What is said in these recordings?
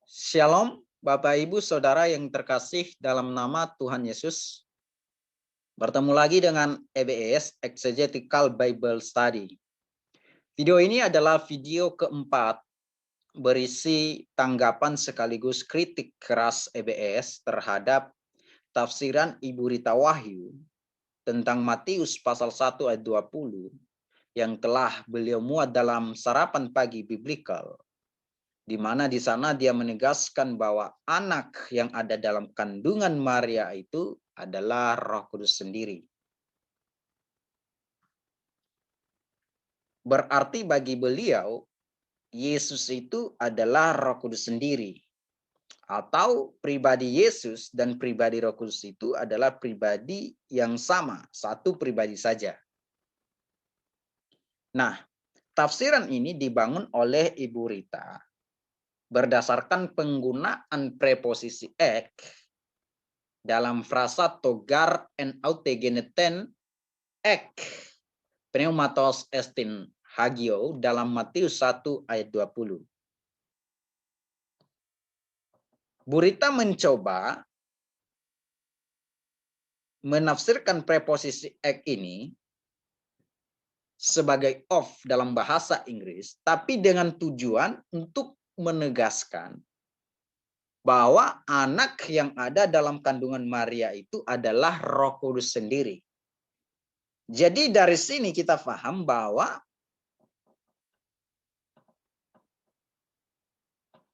Shalom, Bapak Ibu Saudara yang terkasih dalam nama Tuhan Yesus. Bertemu lagi dengan EBS, Exegetical Bible Study. Video ini adalah video keempat berisi tanggapan sekaligus kritik keras EBS terhadap tafsiran Ibu Rita Wahyu tentang Matius pasal 1 ayat 20 yang telah beliau muat dalam sarapan pagi biblikal, di mana di sana dia menegaskan bahwa anak yang ada dalam kandungan Maria itu adalah Roh Kudus sendiri. Berarti bagi beliau, Yesus itu adalah Roh Kudus sendiri. Atau pribadi Yesus dan pribadi Roh Kudus itu adalah pribadi yang sama, satu pribadi saja. Nah, tafsiran ini dibangun oleh Ibu Rita berdasarkan penggunaan preposisi ek dalam frasa togar en autegeneten ek pneumatos estin hagio dalam Matius 1 ayat 20. Bu Rita mencoba menafsirkan preposisi ek ini sebagai of dalam bahasa Inggris, tapi dengan tujuan untuk menegaskan bahwa anak yang ada dalam kandungan Maria itu adalah Roh Kudus sendiri. Jadi dari sini kita paham bahwa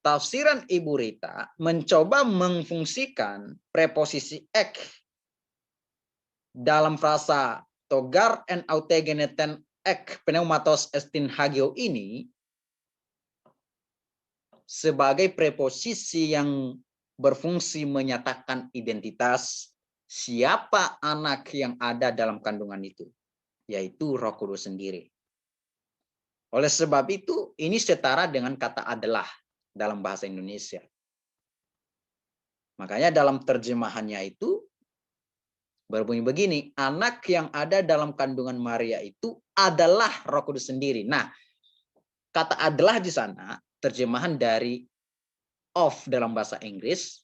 tafsiran Ibu Rita mencoba mengfungsikan preposisi ek dalam frasa togar en autegeneten ek pneumatos estin hagio ini sebagai preposisi yang berfungsi menyatakan identitas siapa anak yang ada dalam kandungan itu, yaitu Roh Kudus sendiri. Oleh sebab itu, ini setara dengan kata adalah dalam bahasa Indonesia. Makanya dalam terjemahannya itu berbunyi begini, anak yang ada dalam kandungan Maria itu adalah Roh Kudus sendiri. Nah, kata adalah di sana terjemahan dari of dalam bahasa Inggris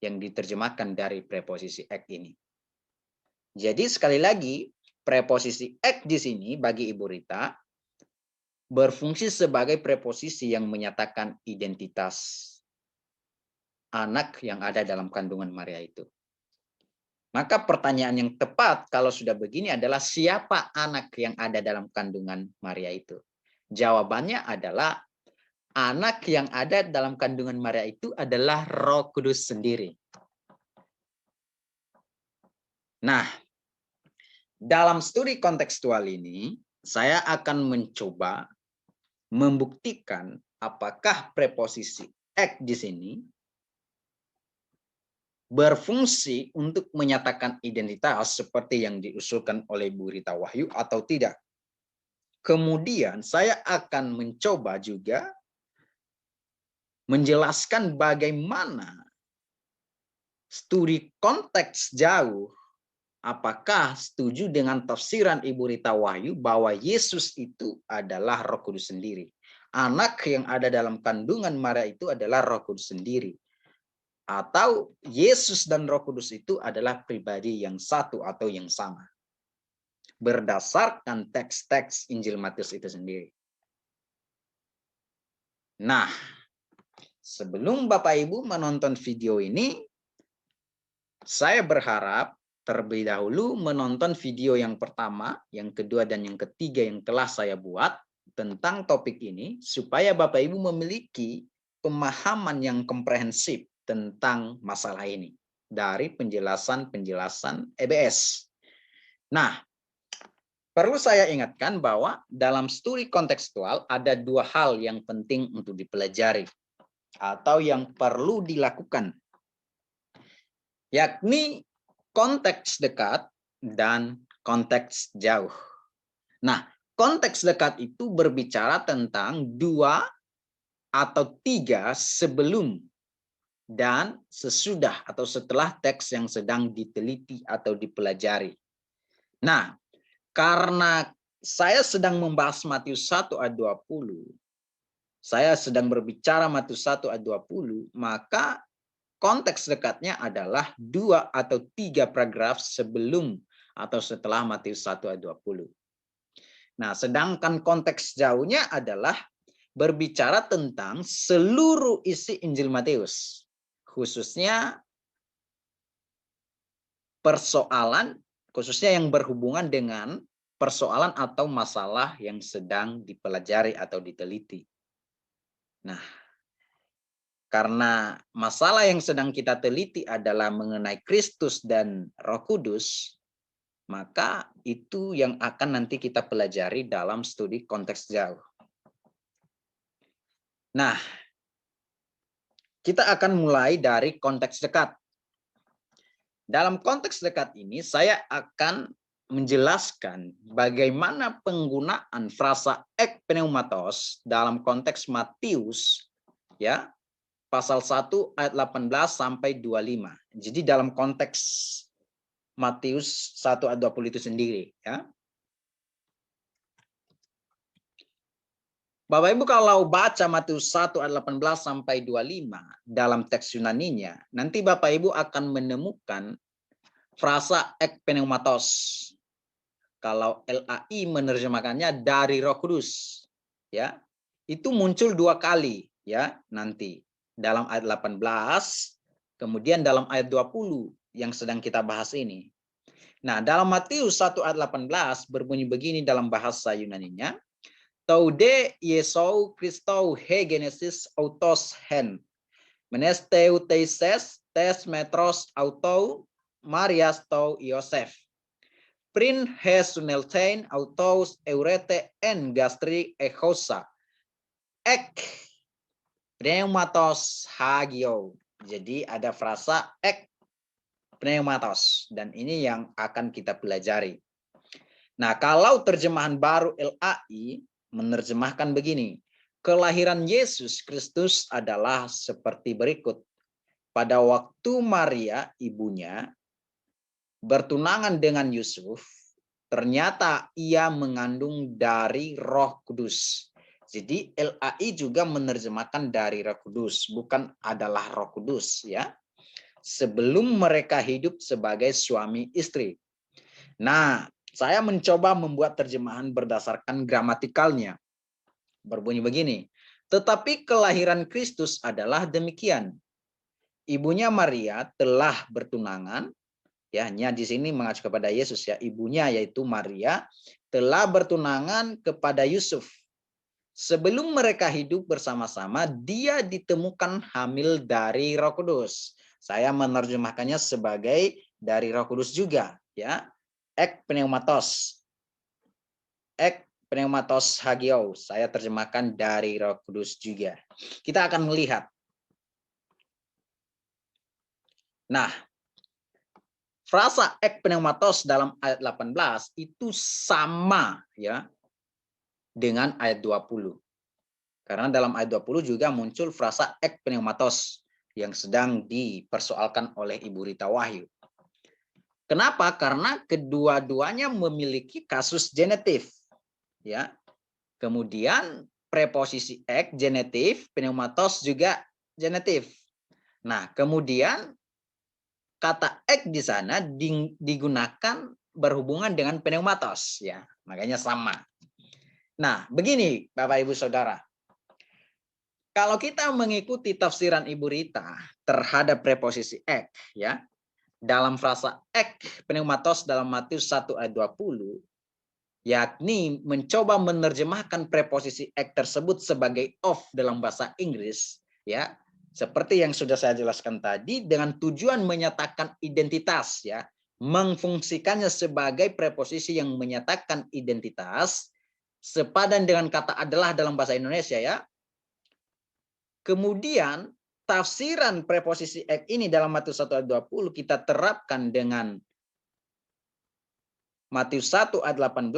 yang diterjemahkan dari preposisi ek ini. Jadi sekali lagi, preposisi ek di sini bagi Ibu Rita berfungsi sebagai preposisi yang menyatakan identitas anak yang ada dalam kandungan Maria itu. Maka pertanyaan yang tepat kalau sudah begini adalah siapa anak yang ada dalam kandungan Maria itu? Jawabannya adalah anak yang ada dalam kandungan Maria itu adalah Roh Kudus sendiri. Nah, dalam studi kontekstual ini, saya akan mencoba membuktikan apakah preposisi ek di sini berfungsi untuk menyatakan identitas seperti yang diusulkan oleh Bu Rita Wahyu atau tidak. Kemudian saya akan mencoba juga menjelaskan bagaimana studi konteks jauh apakah setuju dengan tafsiran Ibu Rita Wahyu bahwa Yesus itu adalah Roh Kudus sendiri. Anak yang ada dalam kandungan Maria itu adalah Roh Kudus sendiri. Atau Yesus dan Roh Kudus itu adalah pribadi yang satu atau yang sama. Berdasarkan teks-teks Injil Matius itu sendiri. Nah, sebelum Bapak Ibu menonton video ini, saya berharap terlebih dahulu menonton video yang pertama, yang kedua, dan yang ketiga yang telah saya buat tentang topik ini, supaya Bapak Ibu memiliki pemahaman yang komprehensif tentang masalah ini dari penjelasan-penjelasan EBS. Nah, perlu saya ingatkan bahwa dalam studi kontekstual ada dua hal yang penting untuk dipelajari atau yang perlu dilakukan, yakni konteks dekat dan konteks jauh. Nah, konteks dekat itu berbicara tentang 2 atau 3 sebelum dan sesudah atau setelah teks yang sedang diteliti atau dipelajari. Nah, karena saya sedang membahas Matius 1 ayat 20, saya sedang berbicara Matius 1 ayat 20, maka konteks dekatnya adalah 2 atau 3 paragraf sebelum atau setelah Matius 1 ayat 20. Nah, sedangkan konteks jauhnya adalah berbicara tentang seluruh isi Injil Matius, khususnya persoalan, khususnya yang berhubungan dengan persoalan atau masalah yang sedang dipelajari atau diteliti. Nah, karena masalah yang sedang kita teliti adalah mengenai Kristus dan Roh Kudus, maka itu yang akan nanti kita pelajari dalam studi konteks jauh. Nah, kita akan mulai dari konteks dekat. Dalam konteks dekat ini, saya akan menjelaskan bagaimana penggunaan frasa ek pneumatos dalam konteks Matius, ya, pasal 1 ayat 18 sampai 25. Jadi dalam konteks Matius 1 ayat 20 itu sendiri, ya. Bapak Ibu kalau baca Matius 1 ayat 18 sampai 25 dalam teks Yunaninya, nanti Bapak Ibu akan menemukan frasa ek pneumatos. Kalau LAI menerjemahkannya dari Roh Kudus, ya. Itu muncul 2 kali, ya, nanti. Dalam ayat 18, kemudian dalam ayat 20 yang sedang kita bahas ini. Nah, dalam Matius 1 ayat 18 berbunyi begini dalam bahasa Yunaninya, Taude Yesou Christou he Genesis autos hen. Menesteu teises tes metros autou Marias tou Yosef. Prin he suneltein autos eurete en gastri echosa. Ek pneumatos hagio. Jadi ada frasa ek pneumatos. Dan ini yang akan kita pelajari. Nah, kalau terjemahan baru LAI menerjemahkan begini. Kelahiran Yesus Kristus adalah seperti berikut. Pada waktu Maria, ibunya, bertunangan dengan Yusuf, ternyata ia mengandung dari Roh Kudus. Jadi LAI juga menerjemahkan dari Roh Kudus, bukan adalah Roh Kudus, ya. Sebelum mereka hidup sebagai suami istri. Nah, saya mencoba membuat terjemahan berdasarkan gramatikalnya. Berbunyi begini. Tetapi kelahiran Kristus adalah demikian. Ibunya Maria telah bertunangan, ya, hanya di sini mengacu kepada Yesus, ya. Ibunya yaitu Maria telah bertunangan kepada Yusuf. Sebelum mereka hidup bersama-sama, dia ditemukan hamil dari Roh Kudus. Saya menerjemahkannya sebagai dari Roh Kudus juga, ya. Ek pneumatos. Ek pneumatos hagio. Saya terjemahkan dari Roh Kudus juga. Kita akan melihat. Nah, frasa ek pneumatos dalam ayat 18 itu sama, ya, dengan ayat 20. Karena dalam ayat 20 juga muncul frasa ek pneumatos yang sedang dipersoalkan oleh Ibu Rita Wahyu. Kenapa? Karena kedua-duanya memiliki kasus genetif, ya. Kemudian preposisi ek genetif, pneumatos juga genetif. Nah, kemudian kata ek di sana digunakan berhubungan dengan pneumatos, ya. Makanya sama. Nah, begini Bapak Ibu Saudara. Kalau kita mengikuti tafsiran Ibu Rita terhadap preposisi ek, ya, dalam frasa ek pneumatos dalam Matius 1 ayat 20, yakni mencoba menerjemahkan preposisi ek tersebut sebagai of dalam bahasa Inggris, ya, seperti yang sudah saya jelaskan tadi, dengan tujuan menyatakan identitas, ya, mengfungsikannya sebagai preposisi yang menyatakan identitas, sepadan dengan kata adalah dalam bahasa Indonesia, ya. Kemudian tafsiran preposisi ek ini dalam Matius 1 ayat 20 kita terapkan dengan Matius 1 ayat 18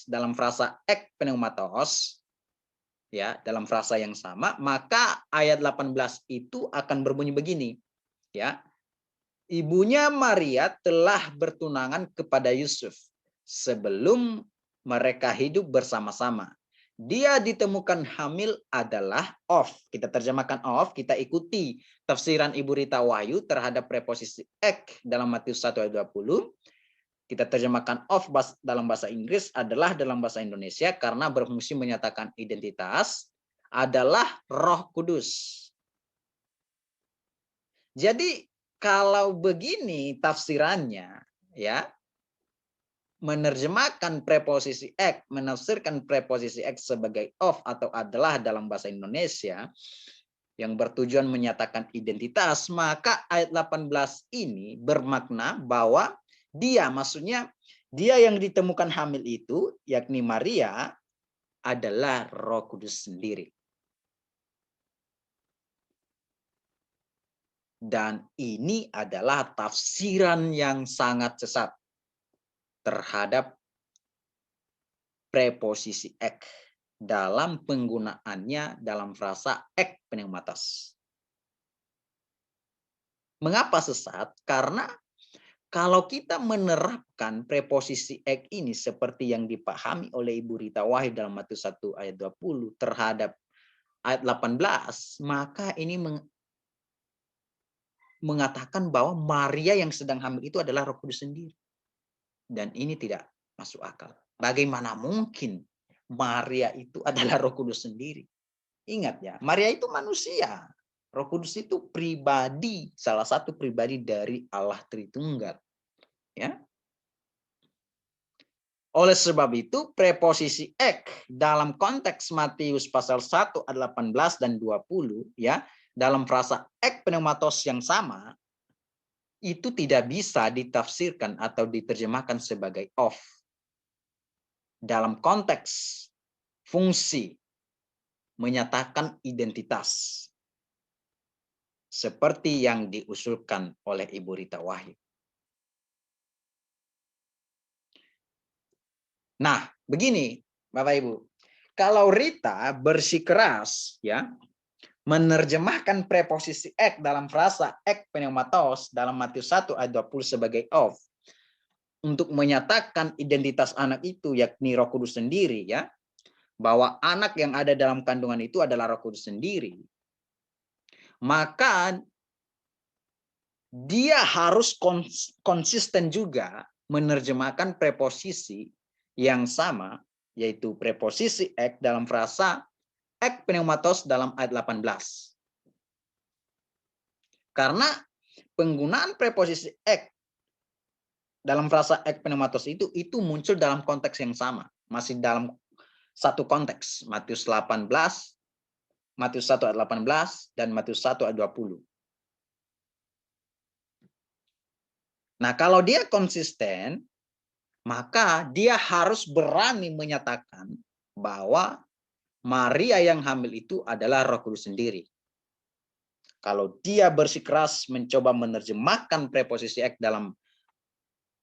dalam frasa ek pneumatos, ya, dalam frasa yang sama, maka ayat 18 itu akan berbunyi begini, ya. Ibunya Maria telah bertunangan kepada Yusuf sebelum mereka hidup bersama-sama. dia ditemukan hamil adalah of. Kita terjemahkan of, kita ikuti tafsiran Ibu Rita Wahyu terhadap preposisi ek dalam Matius 1 ayat 20. Kita terjemahkan of dalam bahasa Inggris adalah dalam bahasa Indonesia karena berfungsi menyatakan identitas adalah Roh Kudus. Jadi kalau begini tafsirannya, ya, menerjemahkan preposisi ek, menafsirkan preposisi ek sebagai of atau adalah dalam bahasa Indonesia yang bertujuan menyatakan identitas, maka ayat 18 ini bermakna bahwa dia, maksudnya dia yang ditemukan hamil itu, yakni Maria, adalah Roh Kudus sendiri. Dan ini adalah tafsiran yang sangat sesat terhadap preposisi ek dalam penggunaannya dalam frasa ek pneumatos. Mengapa sesat? Karena kalau kita menerapkan preposisi ek ini seperti yang dipahami oleh Ibu Rita Wahyu dalam Matius 1 ayat 20 terhadap ayat 18, maka ini mengatakan bahwa Maria yang sedang hamil itu adalah Roh Kudus sendiri. Dan ini tidak masuk akal. Bagaimana mungkin Maria itu adalah Roh Kudus sendiri? Ingat ya, Maria itu manusia. Roh Kudus itu pribadi, salah satu pribadi dari Allah Tritunggal. Ya. Oleh sebab itu, preposisi ek dalam konteks Matius pasal 1 ayat 18 dan 20, ya, dalam frasa ek pneumatos yang sama, itu tidak bisa ditafsirkan atau diterjemahkan sebagai of. Dalam konteks fungsi menyatakan identitas. Seperti yang diusulkan oleh Ibu Rita Wahyu. Nah, begini Bapak Ibu. Kalau Rita bersikeras, ya, menerjemahkan preposisi ek dalam frasa ek pneumatos dalam Matius 1 ayat 20 sebagai of untuk menyatakan identitas anak itu yakni Roh Kudus sendiri, ya, bahwa anak yang ada dalam kandungan itu adalah Roh Kudus sendiri, maka dia harus konsisten juga menerjemahkan preposisi yang sama, yaitu preposisi ek dalam frasa ek pneumatos dalam ayat 18. Karena penggunaan preposisi ek dalam frasa ek pneumatos itu muncul dalam konteks yang sama, masih dalam satu konteks, Matius 18, Matius 1 ayat 18 dan Matius 1 ayat 20. Nah, kalau dia konsisten, maka dia harus berani menyatakan bahwa Maria yang hamil itu adalah Roh Kudus sendiri. Kalau dia bersikeras mencoba menerjemahkan preposisi ek dalam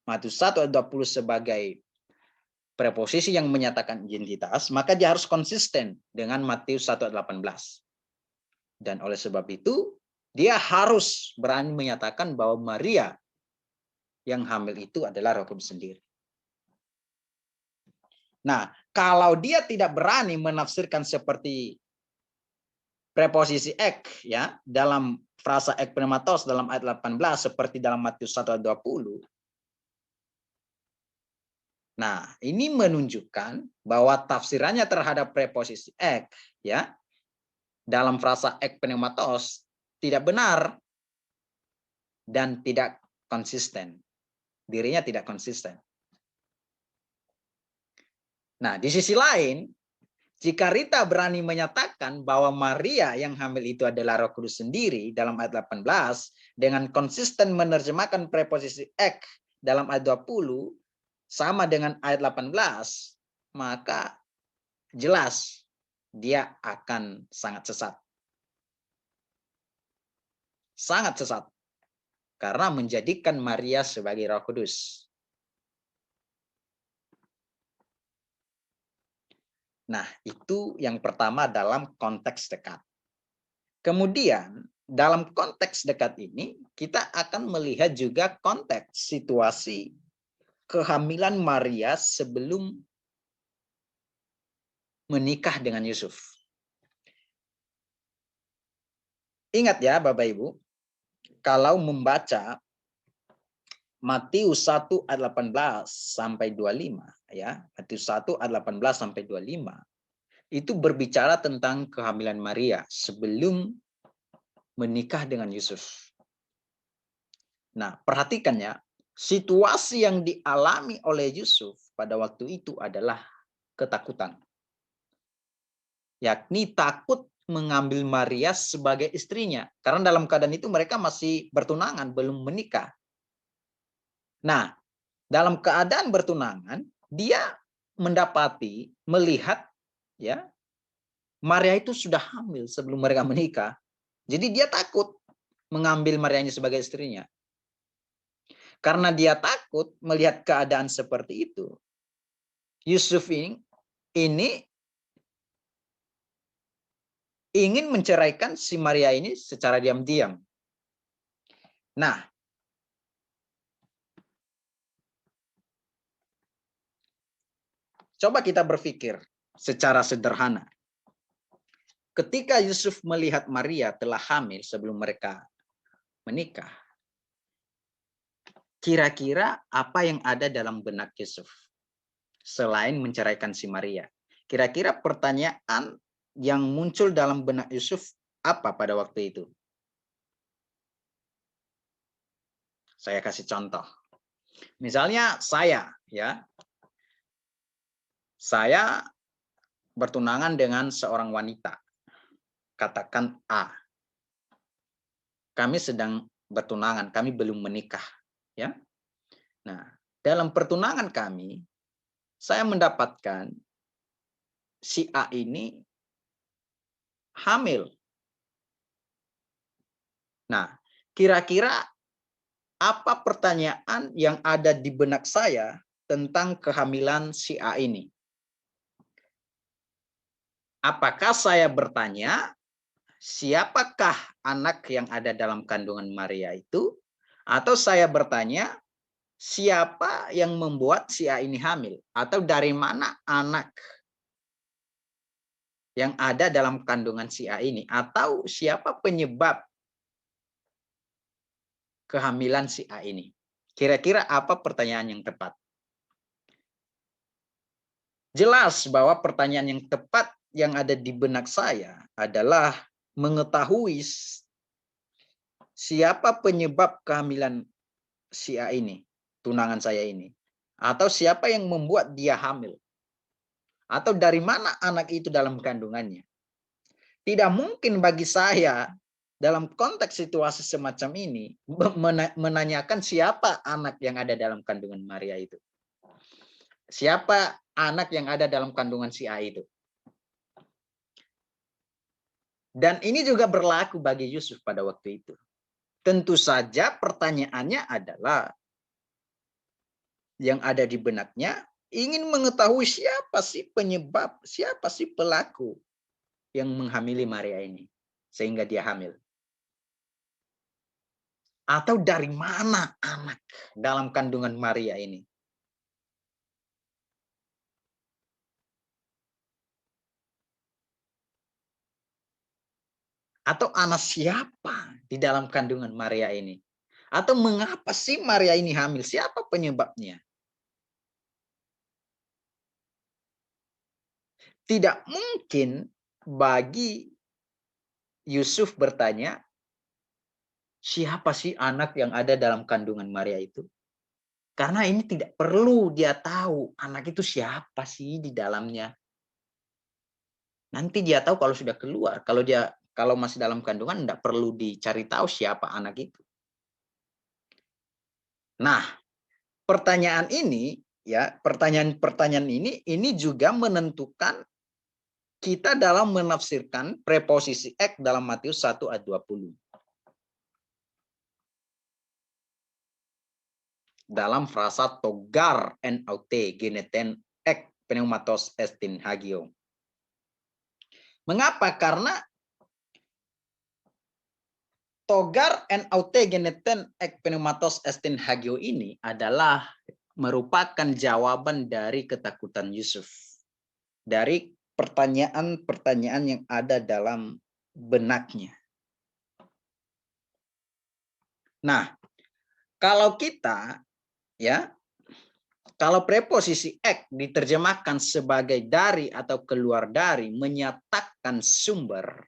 Matius 1 ayat 20 sebagai preposisi yang menyatakan identitas, maka dia harus konsisten dengan Matius 1 ayat 18. Dan oleh sebab itu, dia harus berani menyatakan bahwa Maria yang hamil itu adalah Roh Kudus sendiri. Nah, kalau dia tidak berani menafsirkan seperti preposisi ek, ya, dalam frasa ek pneumatos dalam ayat 18 seperti dalam Matius 1 ayat 20. Nah, ini menunjukkan bahwa tafsirannya terhadap preposisi ek, ya, dalam frasa ek pneumatos tidak benar dan tidak konsisten. Dirinya tidak konsisten. Nah, di sisi lain, jika Rita berani menyatakan bahwa Maria yang hamil itu adalah Roh Kudus sendiri dalam ayat 18, dengan konsisten menerjemahkan preposisi ek dalam ayat 20, sama dengan ayat 18, maka jelas dia akan sangat sesat. Sangat sesat. Karena menjadikan Maria sebagai Roh Kudus. Nah, itu yang pertama dalam konteks dekat. Kemudian, dalam konteks dekat ini, kita akan melihat juga konteks situasi kehamilan Maria sebelum menikah dengan Yusuf. Ingat ya Bapak Ibu, kalau membaca Matius 1 ayat 18 sampai 25 ya, Matius 1 ayat 18 sampai 25 itu berbicara tentang kehamilan Maria sebelum menikah dengan Yusuf. Nah, perhatikan ya, situasi yang dialami oleh Yusuf pada waktu itu adalah ketakutan. Yakni takut mengambil Maria sebagai istrinya. Karena dalam keadaan itu mereka masih bertunangan, belum menikah. Nah, dalam keadaan bertunangan, dia melihat ya, Maria itu sudah hamil sebelum mereka menikah. Jadi dia takut mengambil Marianya sebagai istrinya. Karena dia takut melihat keadaan seperti itu, Yusuf ini ingin menceraikan si Maria ini secara diam-diam. Nah, coba kita berpikir secara sederhana. Ketika Yusuf melihat Maria telah hamil sebelum mereka menikah, kira-kira apa yang ada dalam benak Yusuf selain menceraikan si Maria? Kira-kira pertanyaan yang muncul dalam benak Yusuf apa pada waktu itu? Saya kasih contoh. Misalnya saya bertunangan dengan seorang wanita. Katakan A. Kami sedang bertunangan, kami belum menikah, ya. Nah, dalam pertunangan kami, saya mendapatkan si A ini hamil. Nah, kira-kira apa pertanyaan yang ada di benak saya tentang kehamilan si A ini? Apakah saya bertanya, siapakah anak yang ada dalam kandungan Maria itu? Atau saya bertanya, siapa yang membuat si A ini hamil? Atau dari mana anak yang ada dalam kandungan si A ini? Atau siapa penyebab kehamilan si A ini? Kira-kira apa pertanyaan yang tepat? Jelas bahwa pertanyaan yang tepat yang ada di benak saya adalah mengetahui siapa penyebab kehamilan si A ini, tunangan saya ini. Atau siapa yang membuat dia hamil. Atau dari mana anak itu dalam kandungannya. Tidak mungkin bagi saya dalam konteks situasi semacam ini menanyakan siapa anak yang ada dalam kandungan Maria itu. Siapa anak yang ada dalam kandungan si A itu. Dan ini juga berlaku bagi Yusuf pada waktu itu. Tentu saja pertanyaannya adalah yang ada di benaknya ingin mengetahui siapa sih penyebab, siapa sih pelaku yang menghamili Maria ini sehingga dia hamil. Atau dari mana anak dalam kandungan Maria ini? Atau anak siapa di dalam kandungan Maria ini? Atau mengapa sih Maria ini hamil? Siapa penyebabnya? Tidak mungkin bagi Yusuf bertanya, siapa sih anak yang ada dalam kandungan Maria itu? Karena ini tidak perlu dia tahu anak itu siapa sih di dalamnya. Nanti dia tahu kalau sudah keluar. Kalau masih dalam kandungan tidak perlu dicari tahu siapa anak itu. Nah, pertanyaan ini pertanyaan ini juga menentukan kita dalam menafsirkan preposisi ek dalam Matius 1 ayat 20. Dalam frasa togar naut geneten ek pneumatos estin hagio. Mengapa? Karena togar naut geneten ek pneumatos estin hagio ini adalah merupakan jawaban dari ketakutan Yusuf. Dari pertanyaan-pertanyaan yang ada dalam benaknya. Nah, kalau kita ya, kalau preposisi ek diterjemahkan sebagai dari atau keluar dari, menyatakan sumber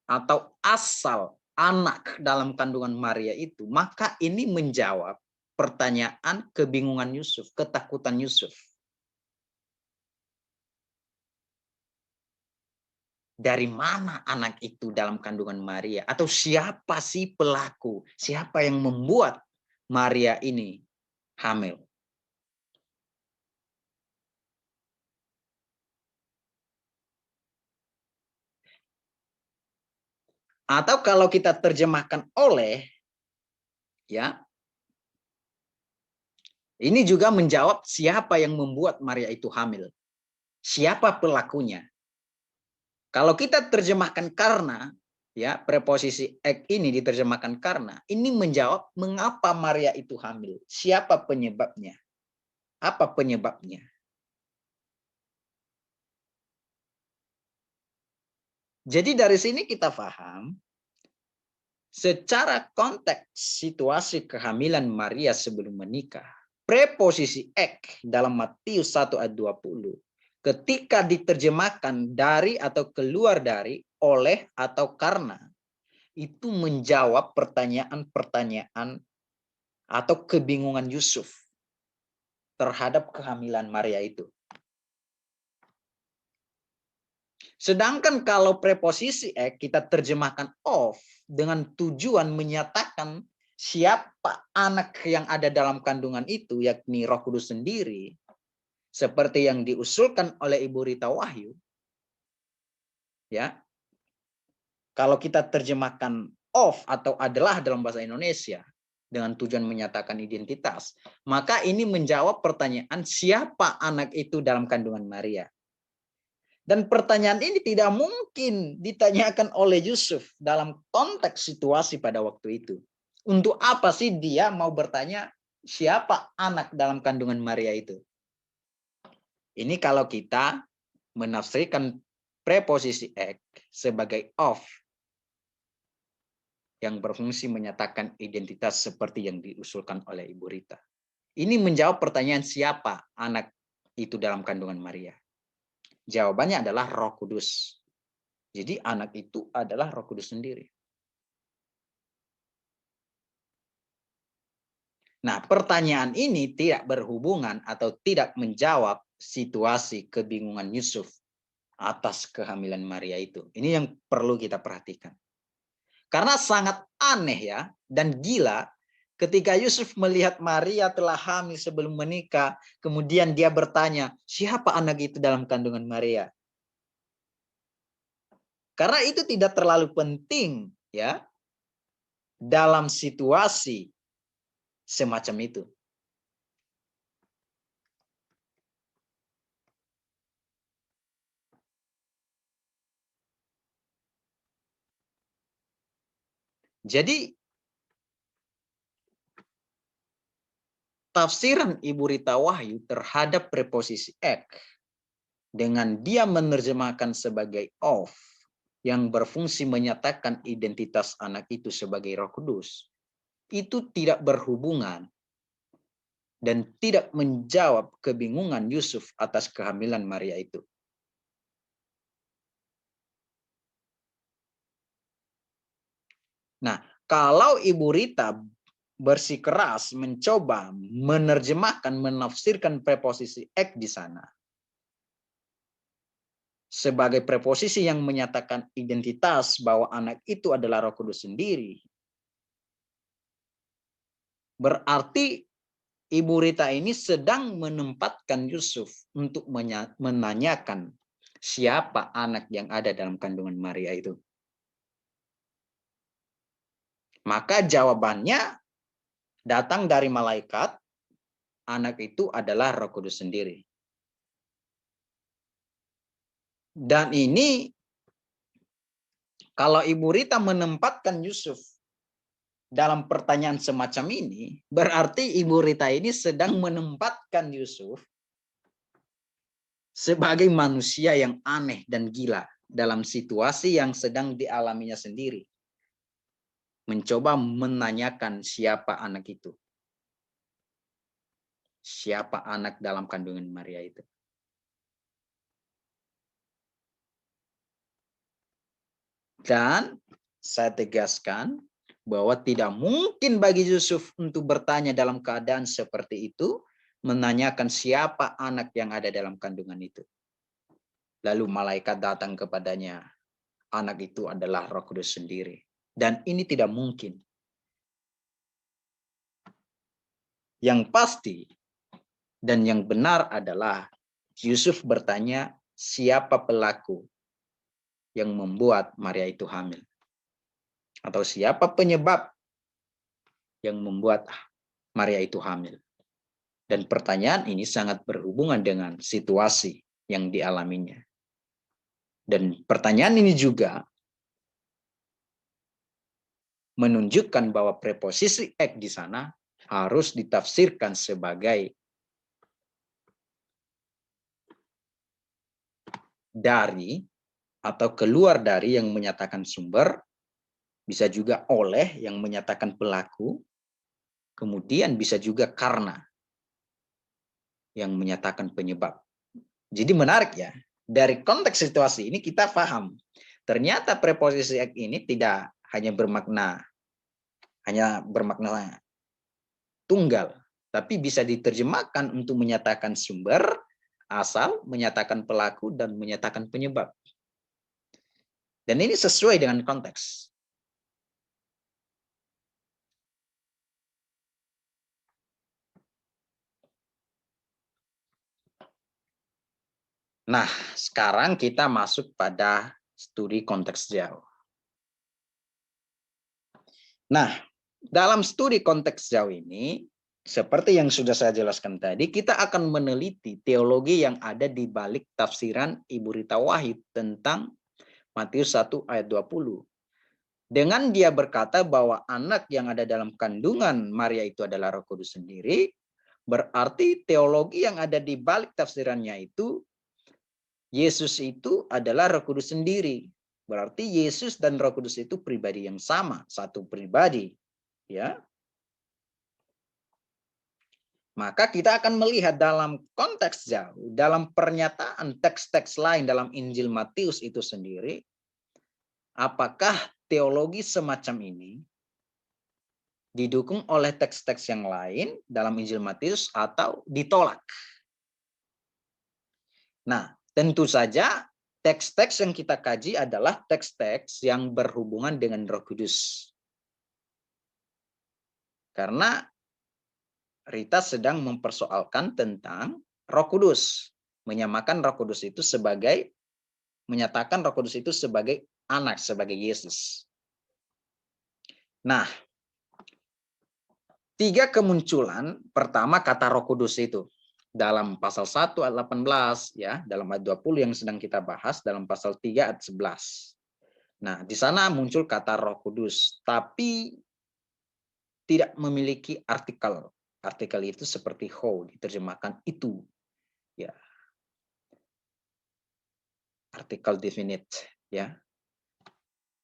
atau asal anak dalam kandungan Maria itu, maka ini menjawab pertanyaan kebingungan Yusuf, ketakutan Yusuf. Dari mana anak itu dalam kandungan Maria? Atau siapa sih pelaku? Siapa yang membuat Maria ini hamil? Atau kalau kita terjemahkan oleh, ya, ini juga menjawab siapa yang membuat Maria itu hamil. Siapa pelakunya? Kalau kita terjemahkan karena, ya, preposisi ek ini diterjemahkan karena, ini menjawab mengapa Maria itu hamil. Siapa penyebabnya? Apa penyebabnya? Jadi dari sini kita paham, secara konteks situasi kehamilan Maria sebelum menikah, preposisi ek dalam Matius 1 ayat 20, ketika diterjemahkan dari atau keluar dari, oleh atau karena, itu menjawab pertanyaan-pertanyaan atau kebingungan Yusuf terhadap kehamilan Maria itu. Sedangkan kalau preposisi ek kita terjemahkan of dengan tujuan menyatakan siapa anak yang ada dalam kandungan itu, yakni Roh Kudus sendiri, seperti yang diusulkan oleh Ibu Rita Wahyu, ya. Kalau kita terjemahkan of atau adalah dalam bahasa Indonesia dengan tujuan menyatakan identitas, maka ini menjawab pertanyaan siapa anak itu dalam kandungan Maria. Dan pertanyaan ini tidak mungkin ditanyakan oleh Yusuf dalam konteks situasi pada waktu itu. Untuk apa sih dia mau bertanya siapa anak dalam kandungan Maria itu? Ini kalau kita menafsirkan preposisi ek sebagai of yang berfungsi menyatakan identitas seperti yang diusulkan oleh Ibu Rita. Ini menjawab pertanyaan siapa anak itu dalam kandungan Maria. Jawabannya adalah Roh Kudus. Jadi anak itu adalah Roh Kudus sendiri. Nah, pertanyaan ini tidak berhubungan atau tidak menjawab situasi kebingungan Yusuf atas kehamilan Maria itu. Ini yang perlu kita perhatikan. Karena sangat aneh ya dan gila ketika Yusuf melihat Maria telah hamil sebelum menikah, kemudian dia bertanya, siapa anak itu dalam kandungan Maria? Karena itu tidak terlalu penting ya dalam situasi semacam itu. Jadi tafsiran Ibu Rita Wahyu terhadap preposisi ek dengan dia menerjemahkan sebagai of yang berfungsi menyatakan identitas anak itu sebagai Roh Kudus, itu tidak berhubungan dan tidak menjawab kebingungan Yusuf atas kehamilan Maria itu. Nah, kalau Ibu Rita bersikeras mencoba menerjemahkan, menafsirkan preposisi ek di sana sebagai preposisi yang menyatakan identitas bahwa anak itu adalah Roh Kudus sendiri, berarti Ibu Rita ini sedang menempatkan Yusuf untuk menanyakan siapa anak yang ada dalam kandungan Maria itu. Maka jawabannya datang dari malaikat, anak itu adalah Roh Kudus sendiri. Dan ini kalau Ibu Rita menempatkan Yusuf dalam pertanyaan semacam ini, berarti Ibu Rita ini sedang menempatkan Yusuf sebagai manusia yang aneh dan gila dalam situasi yang sedang dialaminya sendiri, mencoba menanyakan siapa anak itu. Siapa anak dalam kandungan Maria itu. Dan saya tegaskan bahwa tidak mungkin bagi Yusuf untuk bertanya dalam keadaan seperti itu, menanyakan siapa anak yang ada dalam kandungan itu. Lalu malaikat datang kepadanya, anak itu adalah Roh Kudus sendiri. Dan ini tidak mungkin. Yang pasti dan yang benar adalah Yusuf bertanya, siapa pelaku yang membuat Maria itu hamil? Atau siapa penyebab yang membuat Maria itu hamil? Dan pertanyaan ini sangat berhubungan dengan situasi yang dialaminya. Dan pertanyaan ini juga menunjukkan bahwa preposisi ek di sana harus ditafsirkan sebagai dari atau keluar dari yang menyatakan sumber, bisa juga oleh yang menyatakan pelaku, kemudian bisa juga karena yang menyatakan penyebab. Jadi menarik ya, dari konteks situasi ini kita paham, ternyata preposisi ek ini tidak hanya bermakna tunggal, tapi bisa diterjemahkan untuk menyatakan sumber, asal, menyatakan pelaku, dan menyatakan penyebab. Dan ini sesuai dengan konteks. Nah, sekarang kita masuk pada studi konteks jauh. Nah, dalam studi konteks jauh ini, seperti yang sudah saya jelaskan tadi, kita akan meneliti teologi yang ada di balik tafsiran Ibu Rita Wahid tentang Matius 1 ayat 20. Dengan dia berkata bahwa anak yang ada dalam kandungan Maria itu adalah Roh Kudus sendiri, berarti teologi yang ada di balik tafsirannya itu, Yesus itu adalah Roh Kudus sendiri. Berarti Yesus dan Roh Kudus itu pribadi yang sama, satu pribadi, ya. Maka kita akan melihat dalam konteks jauh, dalam pernyataan teks-teks lain dalam Injil Matius itu sendiri, apakah teologi semacam ini didukung oleh teks-teks yang lain dalam Injil Matius atau ditolak. Nah, tentu saja teks-teks yang kita kaji adalah teks-teks yang berhubungan dengan Roh Kudus. Karena Rita sedang mempersoalkan tentang Roh Kudus, menyatakan Roh Kudus itu sebagai anak, sebagai Yesus. Nah, 3 kemunculan pertama kata Roh Kudus itu dalam pasal 1 ayat 18 ya, dalam ayat 20 yang sedang kita bahas, dalam pasal 3 ayat 11. Nah, di sana muncul kata Roh Kudus, tapi tidak memiliki artikel. Artikel itu seperti ho, diterjemahkan itu. Ya. Artikel definite, ya.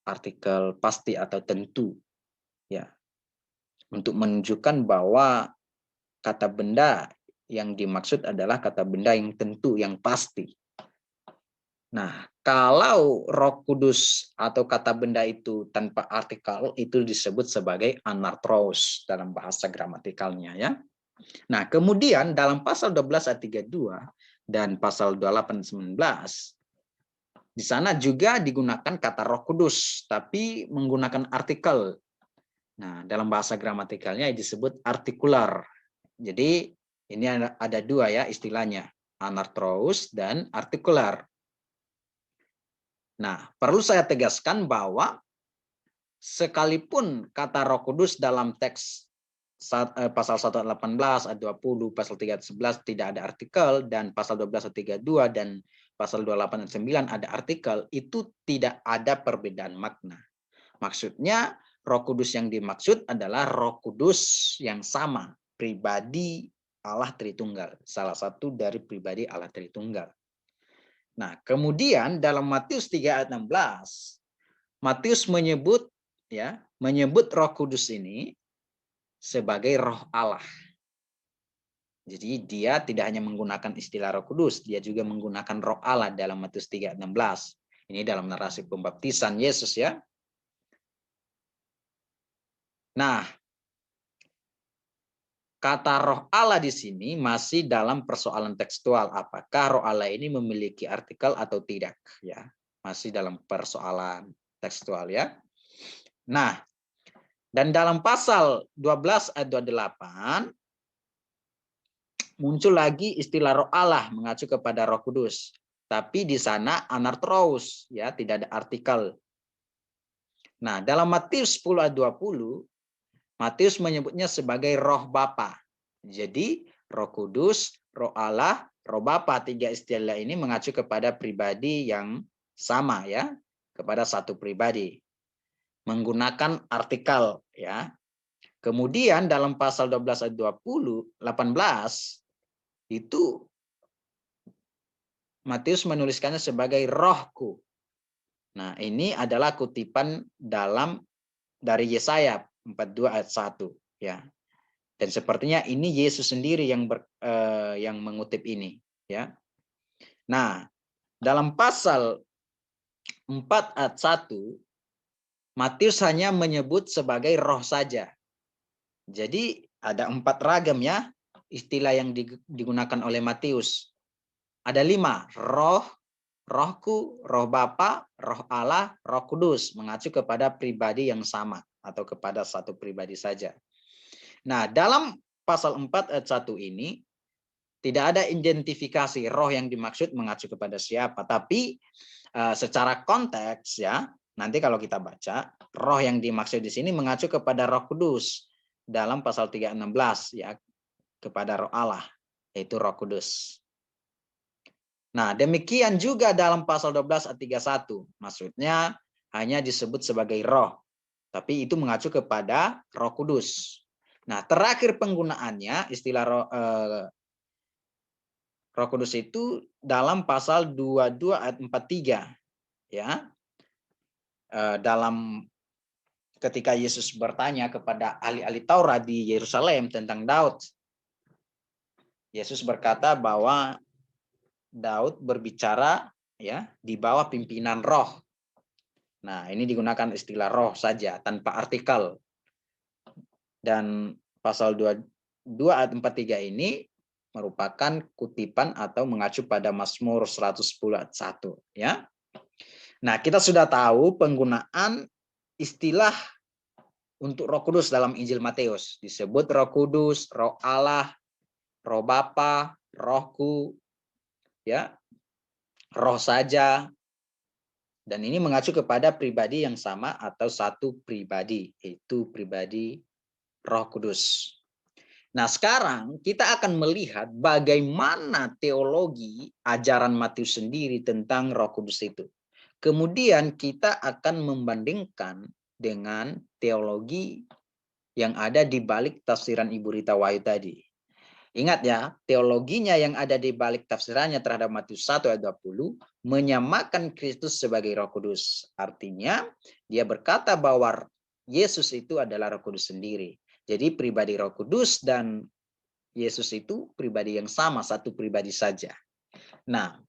Artikel pasti atau tentu. Ya. Untuk menunjukkan bahwa kata benda yang dimaksud adalah kata benda yang tentu, yang pasti. Nah, kalau Roh Kudus atau kata benda itu tanpa artikel, itu disebut sebagai anartros dalam bahasa gramatikalnya, ya. Nah, kemudian dalam pasal 12 ayat 32 dan pasal 28 19, di sana juga digunakan kata Roh Kudus, tapi menggunakan artikel. Nah, dalam bahasa gramatikalnya disebut artikular. Jadi ini ada 2 ya istilahnya, anartros dan artikular. Nah, perlu saya tegaskan bahwa sekalipun kata Roh Kudus dalam teks pasal 1 ayat 18, ayat 20, pasal 3 ayat 11 tidak ada artikel, dan pasal 12 ayat 32 dan pasal 28 ayat 9 ada artikel, itu tidak ada perbedaan makna. Maksudnya Roh Kudus yang dimaksud adalah Roh Kudus yang sama, pribadi Allah Tritunggal, salah satu dari pribadi Allah Tritunggal. Nah, kemudian dalam Matius 3 ayat 16, Matius menyebut Roh Kudus ini sebagai Roh Allah. Jadi dia tidak hanya menggunakan istilah Roh Kudus, dia juga menggunakan Roh Allah dalam Matius 3 ayat 16. Ini dalam narasi pembaptisan Yesus ya. Nah, kata Roh Allah di sini masih dalam persoalan tekstual, apakah Roh Allah ini memiliki artikel atau tidak ya. Masih dalam persoalan tekstual ya. Nah, dan dalam pasal 12 ayat 28 muncul lagi istilah Roh Allah mengacu kepada Roh Kudus. Tapi di sana anartros ya, tidak ada artikel. Nah, dalam Matius 10 ayat 20 Matius menyebutnya sebagai Roh Bapa. Jadi Roh Kudus, Roh Allah, Roh Bapa, tiga istilah ini mengacu kepada pribadi yang sama ya, kepada satu pribadi. Menggunakan artikel ya. Kemudian dalam pasal 12 ayat 18 itu Matius menuliskannya sebagai Rohku. Nah, ini adalah kutipan dari Yesaya 42 ayat 1 ya. Dan sepertinya ini Yesus sendiri yang mengutip ini ya. Nah, dalam pasal 4 ayat 1 Matius hanya menyebut sebagai roh saja. Jadi ada 4 ragam ya istilah yang digunakan oleh Matius. Ada 5, roh, Rohku, Roh Bapa, Roh Allah, Roh Kudus, mengacu kepada pribadi yang sama atau kepada satu pribadi saja. Nah, dalam pasal 4 ayat 1 ini tidak ada identifikasi roh yang dimaksud mengacu kepada siapa, tapi secara konteks ya, nanti kalau kita baca, roh yang dimaksud di sini mengacu kepada Roh Kudus dalam pasal 3:16 ya, kepada Roh Allah, yaitu Roh Kudus. Nah, demikian juga dalam pasal 12 ayat 31. Maksudnya hanya disebut sebagai roh. Tapi itu mengacu kepada Roh Kudus. Nah, terakhir penggunaannya istilah Roh Kudus itu dalam pasal 22 ayat 43. Ya. Dalam ketika Yesus bertanya kepada ahli-ahli Taurat di Yerusalem tentang Daud. Yesus berkata bahwa Daud berbicara ya di bawah pimpinan roh. Nah, ini digunakan istilah roh saja tanpa artikel. Dan pasal 22 ayat 43 ini merupakan kutipan atau mengacu pada Mazmur 110 ayat 1 ya. Nah, kita sudah tahu penggunaan istilah untuk Roh Kudus dalam Injil Matius. Disebut Roh Kudus, Roh Allah, Roh Bapa, Rohku, ya, roh saja, dan ini mengacu kepada pribadi yang sama atau satu pribadi, yaitu pribadi Roh Kudus. Nah, sekarang kita akan melihat bagaimana teologi ajaran Matius sendiri tentang Roh Kudus itu. Kemudian kita akan membandingkan dengan teologi yang ada di balik tafsiran Ibu Rita Wahyu tadi. Ingat ya, teologinya yang ada di balik tafsirannya terhadap Matius 1 ayat 20 menyamakan Kristus sebagai Roh Kudus. Artinya, dia berkata bahwa Yesus itu adalah Roh Kudus sendiri. Jadi pribadi Roh Kudus dan Yesus itu pribadi yang sama, satu pribadi saja. Nah,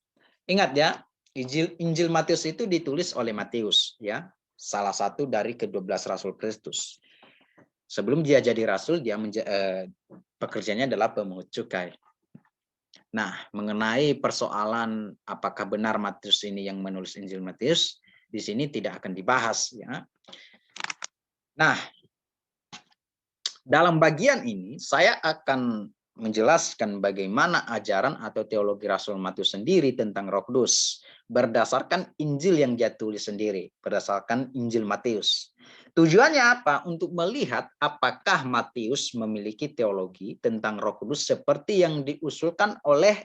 ingat ya, Injil Matius itu ditulis oleh Matius, ya, salah satu dari ke-12 Rasul Kristus. Sebelum dia jadi rasul, pekerjaannya adalah pemungut cukai. Nah, mengenai persoalan apakah benar Matius ini yang menulis Injil Matius, di sini tidak akan dibahas, ya. Nah, dalam bagian ini saya akan menjelaskan bagaimana ajaran atau teologi Rasul Matius sendiri tentang Roh Kudus berdasarkan Injil yang dia tulis sendiri, berdasarkan Injil Matius. Tujuannya apa? Untuk melihat apakah Matius memiliki teologi tentang Roh Kudus seperti yang diusulkan oleh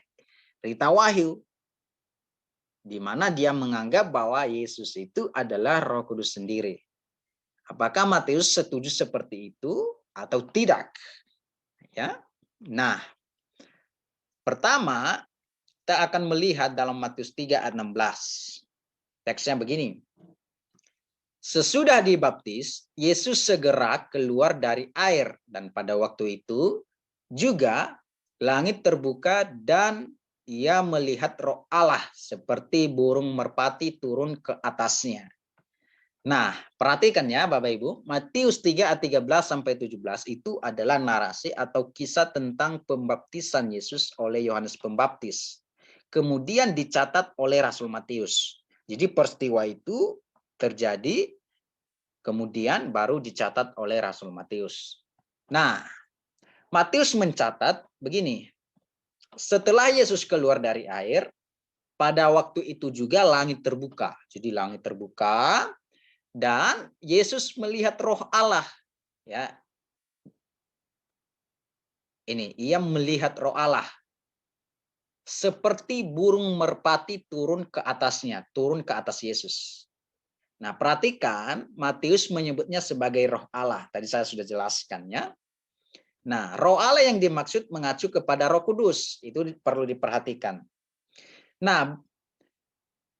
Rita Wahyu, di mana dia menganggap bahwa Yesus itu adalah Roh Kudus sendiri. Apakah Matius setuju seperti itu atau tidak? Ya. Nah, pertama, kita akan melihat dalam Matius 3 ayat 16. Teksnya begini. Sesudah dibaptis, Yesus segera keluar dari air. Dan pada waktu itu juga langit terbuka dan ia melihat Roh Allah seperti burung merpati turun ke atasnya. Nah, perhatikan ya Bapak Ibu, Matius 3 ayat 13 sampai 17 itu adalah narasi atau kisah tentang pembaptisan Yesus oleh Yohanes Pembaptis. Kemudian dicatat oleh Rasul Matius. Jadi peristiwa itu terjadi, kemudian baru dicatat oleh Rasul Matius. Nah, Matius mencatat begini, setelah Yesus keluar dari air, pada waktu itu juga langit terbuka. Jadi langit terbuka, dan Yesus melihat Roh Allah, ya. Ini ia melihat Roh Allah seperti burung merpati turun ke atasnya, turun ke atas Yesus. Nah, perhatikan Matius menyebutnya sebagai Roh Allah. Tadi saya sudah jelaskan ya. Nah, Roh Allah yang dimaksud mengacu kepada Roh Kudus. Itu perlu diperhatikan. Nah,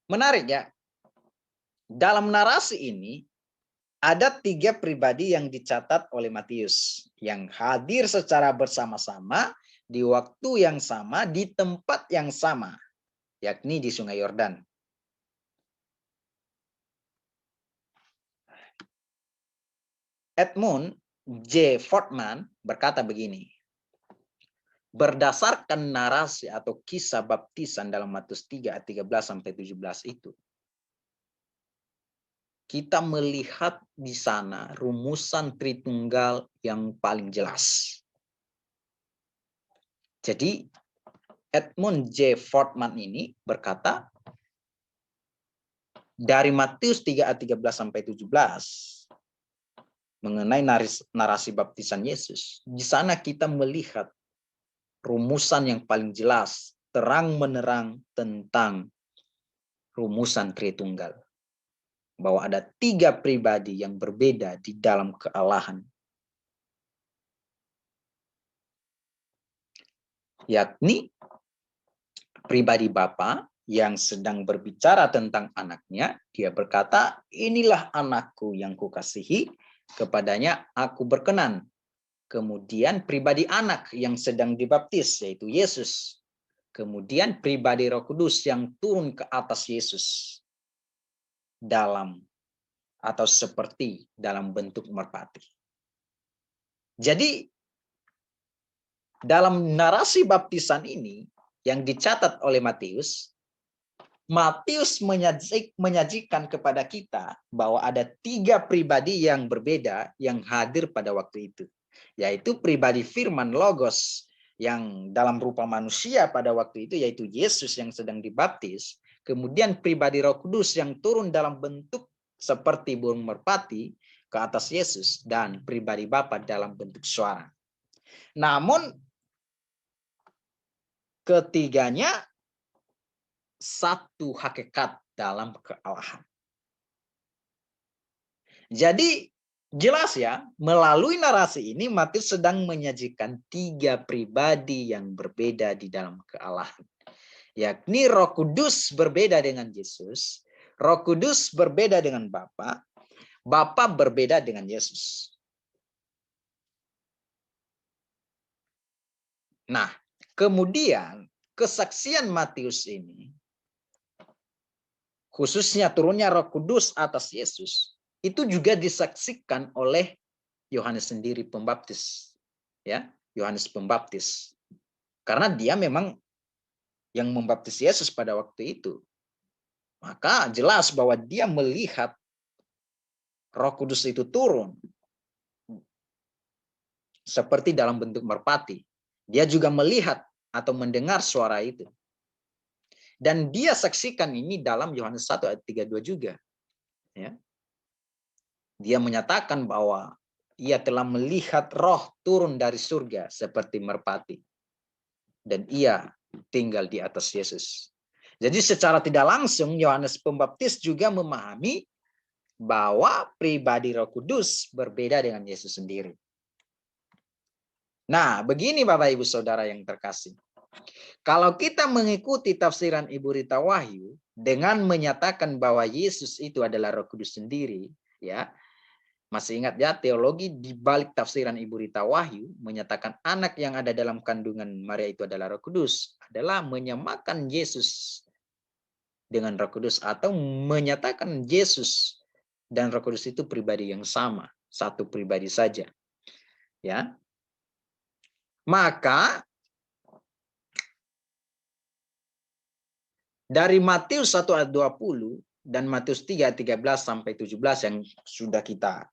menarik ya. Dalam narasi ini ada 3 pribadi yang dicatat oleh Matius yang hadir secara bersama-sama di waktu yang sama di tempat yang sama, yakni di Sungai Yordan. Edmund J. Fortman berkata begini, berdasarkan narasi atau kisah baptisan dalam Matius 3 ayat 13 sampai 17 itu, kita melihat di sana rumusan Tritunggal yang paling jelas. Jadi Edmund J. Fortman ini berkata, dari Matius 3 ayat 13 sampai 17 mengenai narasi baptisan Yesus, di sana kita melihat rumusan yang paling jelas, terang menerang tentang rumusan Tritunggal. Bahwa ada 3 pribadi yang berbeda di dalam kealahan. Yakni pribadi Bapa yang sedang berbicara tentang anaknya, dia berkata, inilah anakku yang kukasihi, kepadanya aku berkenan. Kemudian pribadi anak yang sedang dibaptis, yaitu Yesus. Kemudian pribadi Roh Kudus yang turun ke atas Yesus dalam atau seperti dalam bentuk merpati. Jadi dalam narasi baptisan ini yang dicatat oleh Matius, Matius menyajikan kepada kita bahwa ada 3 pribadi yang berbeda yang hadir pada waktu itu. Yaitu pribadi firman Logos yang dalam rupa manusia pada waktu itu, yaitu Yesus yang sedang dibaptis. Kemudian pribadi Roh Kudus yang turun dalam bentuk seperti burung merpati ke atas Yesus. Dan pribadi Bapa dalam bentuk suara. Namun ketiganya satu hakikat dalam kealahan. Jadi jelas ya, melalui narasi ini Matius sedang menyajikan 3 pribadi yang berbeda di dalam kealahan. Yakni Roh Kudus berbeda dengan Yesus, Roh Kudus berbeda dengan Bapa, Bapa berbeda dengan Yesus. Nah, kemudian kesaksian Matius ini, khususnya turunnya Roh Kudus atas Yesus, itu juga disaksikan oleh Yohanes sendiri Pembaptis. Ya, Yohanes Pembaptis. Karena dia memang yang membaptis Yesus pada waktu itu. Maka jelas bahwa dia melihat Roh Kudus itu turun seperti dalam bentuk merpati. Dia juga melihat atau mendengar suara itu. Dan dia saksikan ini dalam Yohanes 1 ayat 32 juga. Ya. Dia menyatakan bahwa ia telah melihat roh turun dari surga seperti merpati. Dan ia tinggal di atas Yesus. Jadi secara tidak langsung Yohanes Pembaptis juga memahami bahwa pribadi Roh Kudus berbeda dengan Yesus sendiri. Nah, begini Bapak Ibu Saudara yang terkasih. Kalau kita mengikuti tafsiran Ibu Rita Wahyu dengan menyatakan bahwa Yesus itu adalah Roh Kudus sendiri, ya. Masih ingat ya, teologi di balik tafsiran Ibu Rita Wahyu menyatakan anak yang ada dalam kandungan Maria itu adalah Roh Kudus, adalah menyamakan Yesus dengan Roh Kudus atau menyatakan Yesus dan Roh Kudus itu pribadi yang sama, satu pribadi saja. Ya. Maka dari Matius 1 ayat 20 dan Matius 3 ayat 13 sampai 17 yang sudah kita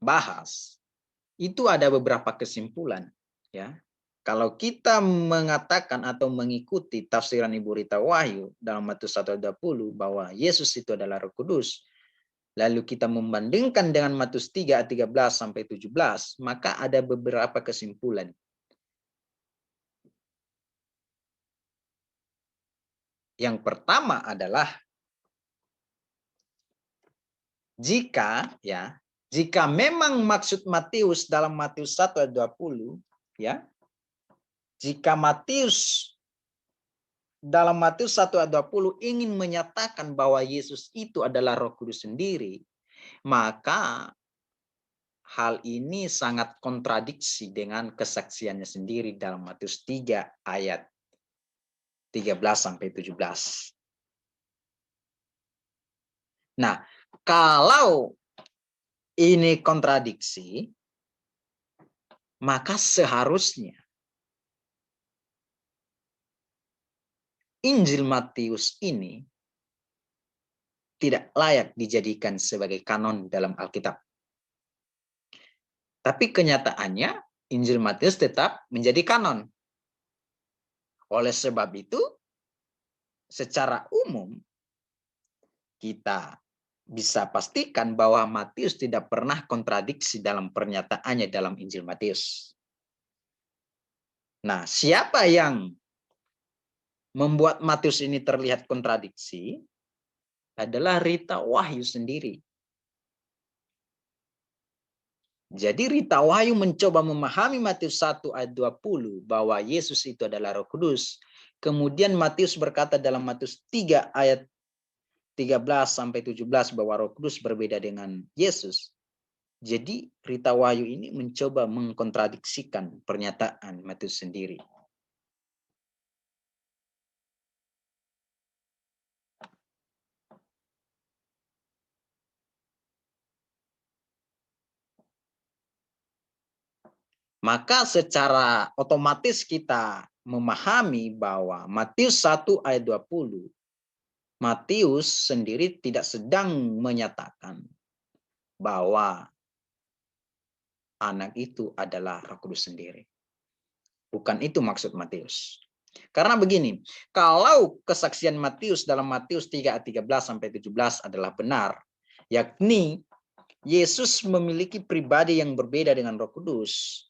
bahas, itu ada beberapa kesimpulan, ya. Kalau kita mengatakan atau mengikuti tafsiran Ibu Rita Wahyu dalam Matius 1 ayat 20 bahwa Yesus itu adalah Roh Kudus, lalu kita membandingkan dengan Matius 3 ayat 13 sampai 17, maka ada beberapa kesimpulan. Yang pertama adalah jika memang maksud Matius dalam Matius 1 ayat 20, ya. Jika Matius dalam Matius 1 ayat 20 ingin menyatakan bahwa Yesus itu adalah Roh Kudus sendiri, maka hal ini sangat kontradiksi dengan kesaksiannya sendiri dalam Matius 3 ayat 13 sampai 17. Nah, kalau ini kontradiksi, maka seharusnya Injil Matius ini tidak layak dijadikan sebagai kanon dalam Alkitab. Tapi kenyataannya Injil Matius tetap menjadi kanon. Oleh sebab itu, secara umum kita bisa pastikan bahwa Matius tidak pernah kontradiksi dalam pernyataannya dalam Injil Matius. Nah, siapa yang membuat Matius ini terlihat kontradiksi adalah Rita Wahyu sendiri. Jadi Rita Wahyu mencoba memahami Matius 1 ayat 20 bahwa Yesus itu adalah Roh Kudus. Kemudian Matius berkata dalam Matius 3 ayat 13 sampai 17 bahwa Roh Kudus berbeda dengan Yesus. Jadi Rita Wahyu ini mencoba mengkontradiksikan pernyataan Matius sendiri. Maka secara otomatis kita memahami bahwa Matius 1 ayat 20, Matius sendiri tidak sedang menyatakan bahwa anak itu adalah Roh Kudus sendiri. Bukan itu maksud Matius. Karena begini, kalau kesaksian Matius dalam Matius 3 ayat 13 sampai 17 adalah benar, yakni Yesus memiliki pribadi yang berbeda dengan Roh Kudus,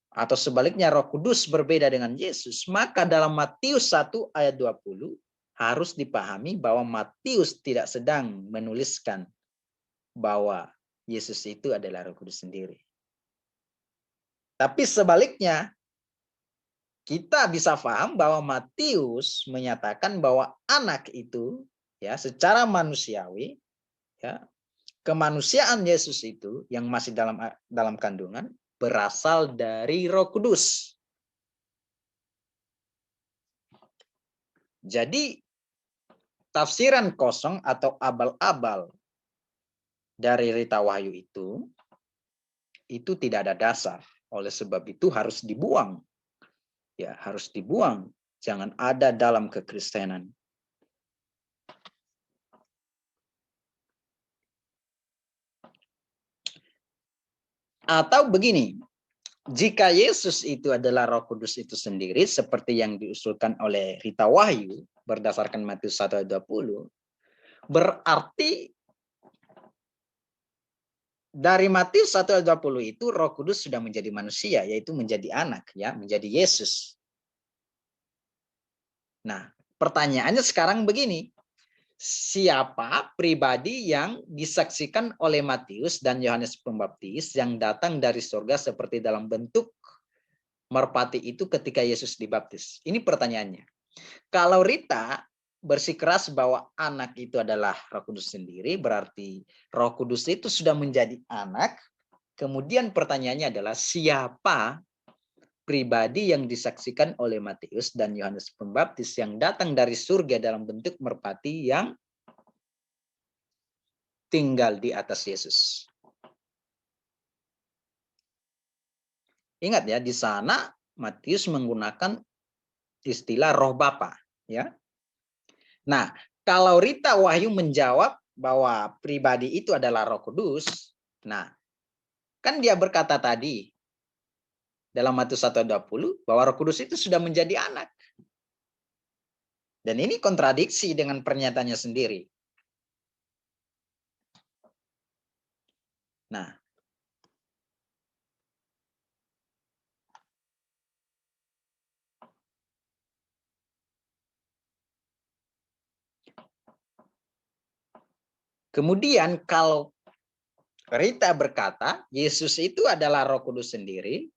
atau sebaliknya Roh Kudus berbeda dengan Yesus, maka dalam Matius 1 ayat 20 harus dipahami bahwa Matius tidak sedang menuliskan bahwa Yesus itu adalah Roh Kudus sendiri. Tapi sebaliknya, kita bisa paham bahwa Matius menyatakan bahwa anak itu, ya, secara manusiawi, ya, kemanusiaan Yesus itu yang masih dalam kandungan berasal dari Roh Kudus. Jadi tafsiran kosong atau abal-abal dari Rita Wahyu itu tidak ada dasar. Oleh sebab itu harus dibuang. Ya, harus dibuang. Jangan ada dalam kekristenan. Atau begini, jika Yesus itu adalah Roh Kudus itu sendiri, seperti yang diusulkan oleh Rita Wahyu, berdasarkan Matius 1 ayat 20, berarti dari Matius 1 ayat 20 itu Roh Kudus sudah menjadi manusia, yaitu menjadi anak, ya, menjadi Yesus. Nah, pertanyaannya sekarang begini, siapa pribadi yang disaksikan oleh Matius dan Yohanes Pembaptis yang datang dari surga seperti dalam bentuk merpati itu ketika Yesus dibaptis? Ini pertanyaannya. Kalau Rita bersikeras bahwa anak itu adalah Roh Kudus sendiri, berarti Roh Kudus itu sudah menjadi anak. Kemudian pertanyaannya adalah siapa pribadi yang disaksikan oleh Matius dan Yohanes Pembaptis yang datang dari surga dalam bentuk merpati yang tinggal di atas Yesus. Ingat ya, di sana Matius menggunakan istilah roh Bapa, ya. Nah, kalau Rita Wahyu menjawab bahwa pribadi itu adalah Roh Kudus, nah, kan dia berkata tadi dalam Matius 1:20 bahwa Roh Kudus itu sudah menjadi anak. Dan ini kontradiksi dengan pernyataannya sendiri. Nah, kemudian kalau Rita berkata Yesus itu adalah Roh Kudus sendiri,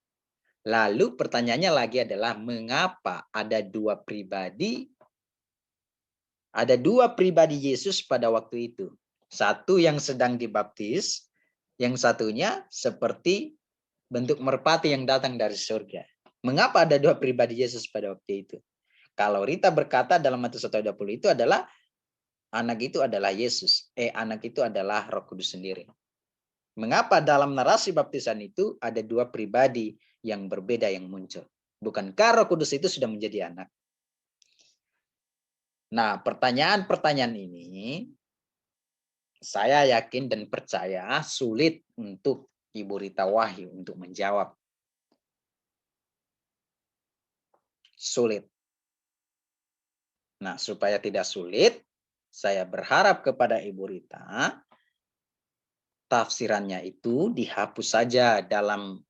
lalu pertanyaannya lagi adalah mengapa ada dua pribadi Yesus pada waktu itu? Satu yang sedang dibaptis, yang satunya seperti bentuk merpati yang datang dari surga. Mengapa ada dua pribadi Yesus pada waktu itu? Kalau Rita berkata dalam Matius 1:20 itu adalah anak itu adalah Yesus. Anak itu adalah Roh Kudus sendiri. Mengapa dalam narasi baptisan itu ada dua pribadi yang berbeda yang muncul? Bukankah Roh Kudus itu sudah menjadi anak? Nah, pertanyaan-pertanyaan ini saya yakin dan percaya sulit untuk Ibu Rita Wahyu untuk menjawab. Sulit. Nah, supaya tidak sulit, saya berharap kepada Ibu Rita, tafsirannya itu dihapus saja dalam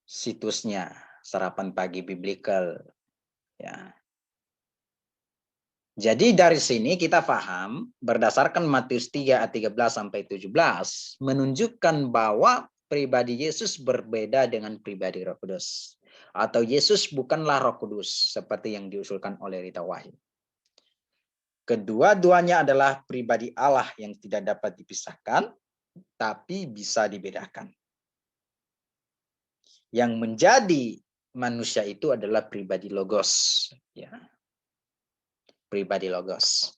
situsnya Sarapan Pagi Biblical. Ya. Jadi dari sini kita paham berdasarkan Matius 3 ayat 13 sampai 17 menunjukkan bahwa pribadi Yesus berbeda dengan pribadi Roh Kudus. Atau Yesus bukanlah Roh Kudus seperti yang diusulkan oleh Rita Wahyu. Kedua-duanya adalah pribadi Allah yang tidak dapat dipisahkan, tapi bisa dibedakan. Yang menjadi manusia itu adalah pribadi Logos. Ya. Pribadi Logos.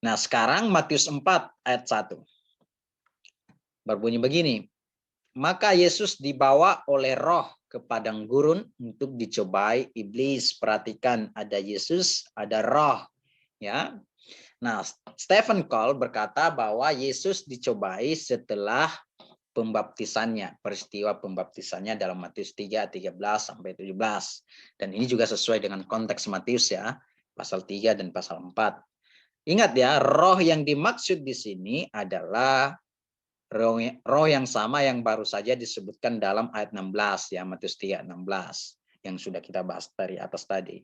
Nah, sekarang Matius 4 ayat 1. Berbunyi begini. Maka Yesus dibawa oleh roh ke padang gurun untuk dicobai iblis. Perhatikan, ada Yesus, ada roh. Ya. Nah, Stephen Cole berkata bahwa Yesus dicobai setelah pembaptisannya, peristiwa pembaptisannya dalam Matius 3 13 sampai 17. Dan ini juga sesuai dengan konteks Matius ya, pasal 3 dan pasal 4. Ingat ya, roh yang dimaksud di sini adalah roh yang sama yang baru saja disebutkan dalam ayat 16 ya, Matius 3 16 yang sudah kita bahas dari atas tadi.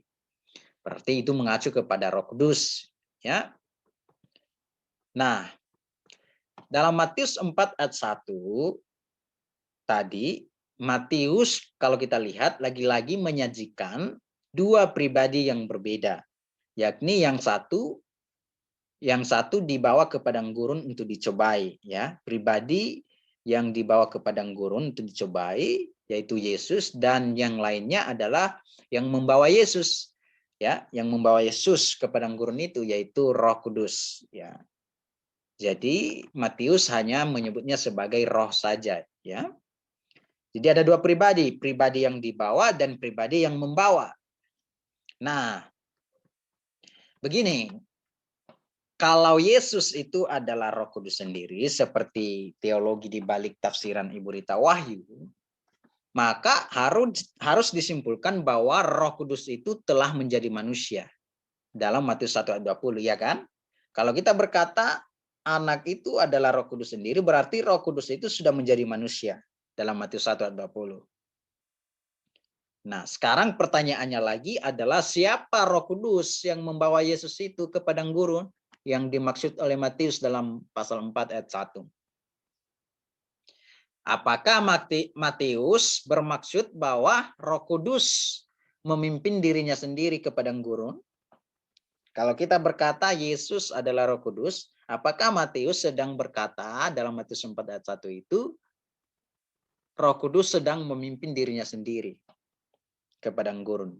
Berarti itu mengacu kepada Roh Kudus ya. Nah, dalam Matius 4 ayat 1 tadi Matius kalau kita lihat lagi-lagi menyajikan dua pribadi yang berbeda, yakni yang satu dibawa ke padang gurun untuk dicobai ya. Pribadi yang dibawa ke padang gurun untuk dicobai yaitu Yesus, dan yang lainnya adalah yang membawa Yesus ya, yang membawa Yesus ke padang gurun itu yaitu Roh Kudus ya. Jadi Matius hanya menyebutnya sebagai roh saja ya. Jadi ada dua pribadi, pribadi yang dibawa dan pribadi yang membawa. Nah, begini, kalau Yesus itu adalah Roh Kudus sendiri, seperti teologi di balik tafsiran Ibu Rita Wahyu, maka harus disimpulkan bahwa Roh Kudus itu telah menjadi manusia. Dalam Matius 1 ayat 20, ya kan? Kalau kita berkata anak itu adalah Roh Kudus sendiri, berarti Roh Kudus itu sudah menjadi manusia. Dalam Matius 1 ayat 20. Nah, sekarang pertanyaannya lagi adalah siapa Roh Kudus yang membawa Yesus itu ke padang gurun? Yang dimaksud oleh Matius dalam pasal 4 ayat 1. Apakah Matius bermaksud bahwa Roh Kudus memimpin dirinya sendiri ke padang gurun? Kalau kita berkata Yesus adalah Roh Kudus, apakah Matius sedang berkata dalam Matius 4 ayat 1 itu Roh Kudus sedang memimpin dirinya sendiri ke padang gurun?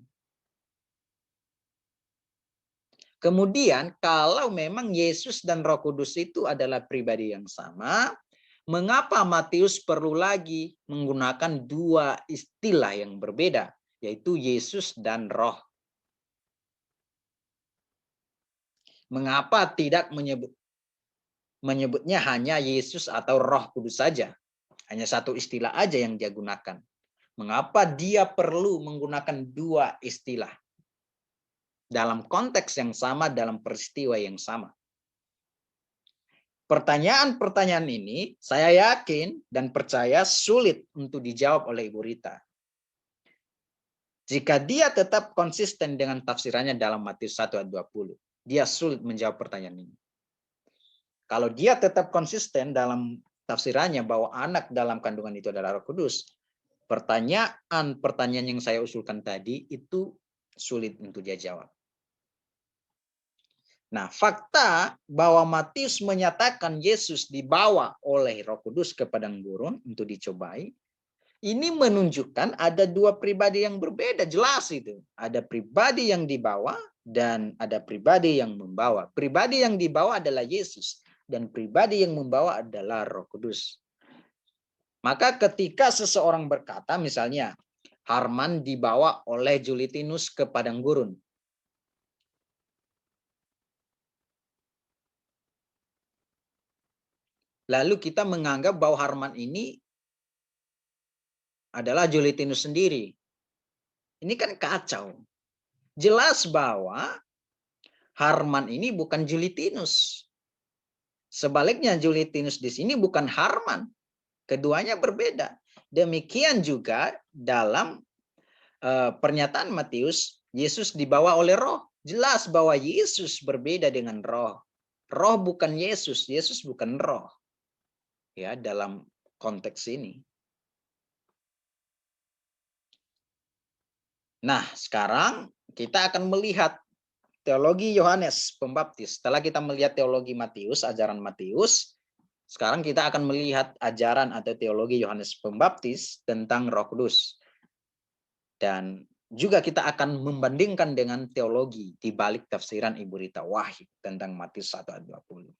Kemudian kalau memang Yesus dan Roh Kudus itu adalah pribadi yang sama, mengapa Matius perlu lagi menggunakan dua istilah yang berbeda, yaitu Yesus dan Roh? Mengapa tidak menyebutnya hanya Yesus atau Roh Kudus saja? Hanya satu istilah aja yang dia gunakan. Mengapa dia perlu menggunakan dua istilah dalam konteks yang sama, dalam peristiwa yang sama? Pertanyaan-pertanyaan ini saya yakin dan percaya sulit untuk dijawab oleh Ibu Rita. Jika dia tetap konsisten dengan tafsirannya dalam Matius 1 ayat 20, dia sulit menjawab pertanyaan ini. Kalau dia tetap konsisten dalam tafsirannya bahwa anak dalam kandungan itu adalah Roh Kudus, pertanyaan yang saya usulkan tadi itu sulit untuk dia jawab. Nah, fakta bahwa Matius menyatakan Yesus dibawa oleh Roh Kudus ke padang gurun untuk dicobai, ini menunjukkan ada dua pribadi yang berbeda, jelas itu. Ada pribadi yang dibawa dan ada pribadi yang membawa. Pribadi yang dibawa adalah Yesus dan pribadi yang membawa adalah Roh Kudus. Maka ketika seseorang berkata misalnya, Harman dibawa oleh Julitinus ke padang gurun. Lalu kita menganggap bahwa Harman ini adalah Julitinus sendiri. Ini kan kacau. Jelas bahwa Harman ini bukan Julitinus. Sebaliknya Julitinus di sini bukan Harman. Keduanya berbeda. Demikian juga dalam pernyataan Matius, Yesus dibawa oleh Roh. Jelas bahwa Yesus berbeda dengan Roh. Roh bukan Yesus, Yesus bukan Roh. Ya, dalam konteks ini. Nah, sekarang kita akan melihat teologi Yohanes Pembaptis. Setelah kita melihat teologi Matius, ajaran Matius, sekarang kita akan melihat ajaran atau teologi Yohanes Pembaptis tentang Roh Kudus. Dan juga kita akan membandingkan dengan teologi di balik tafsiran Ibu Rita Wahid tentang Matius 1 ayat 20.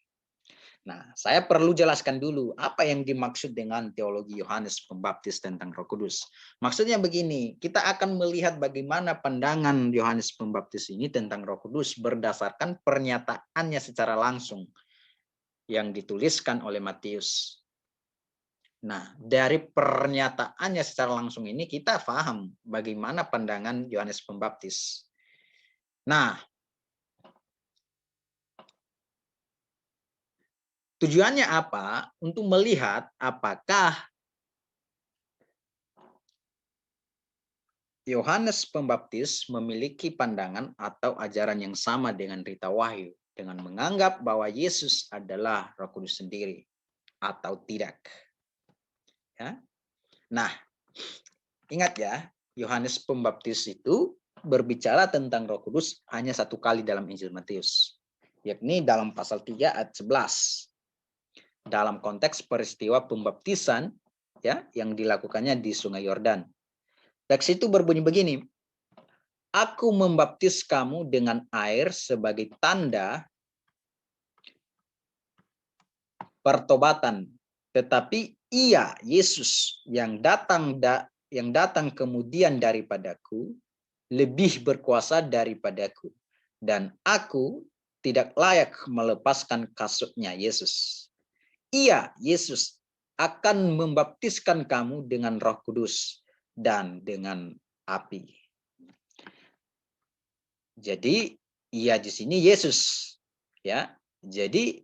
Nah, saya perlu jelaskan dulu apa yang dimaksud dengan teologi Yohanes Pembaptis tentang Roh Kudus. Maksudnya begini, kita akan melihat bagaimana pandangan Yohanes Pembaptis ini tentang Roh Kudus berdasarkan pernyataannya secara langsung yang dituliskan oleh Matius. Nah, dari pernyataannya secara langsung ini kita paham bagaimana pandangan Yohanes Pembaptis. Nah, tujuannya apa? Untuk melihat apakah Yohanes Pembaptis memiliki pandangan atau ajaran yang sama dengan Rita Wahyu dengan menganggap bahwa Yesus adalah Roh Kudus sendiri atau tidak. Ya. Nah, ingat ya, Yohanes Pembaptis itu berbicara tentang Roh Kudus hanya satu kali dalam Injil Matius, yakni dalam pasal 3 ayat 11. Dalam konteks peristiwa pembaptisan ya yang dilakukannya di Sungai Yordan. Teks itu berbunyi begini, Aku membaptis kamu dengan air sebagai tanda pertobatan, tetapi Ia, Yesus, yang datang kemudian daripadaku, lebih berkuasa daripadaku, dan aku tidak layak melepaskan kasutnya Yesus. Ia, Yesus, akan membaptiskan kamu dengan Roh Kudus dan dengan api. Jadi ia di sini Yesus, ya. Jadi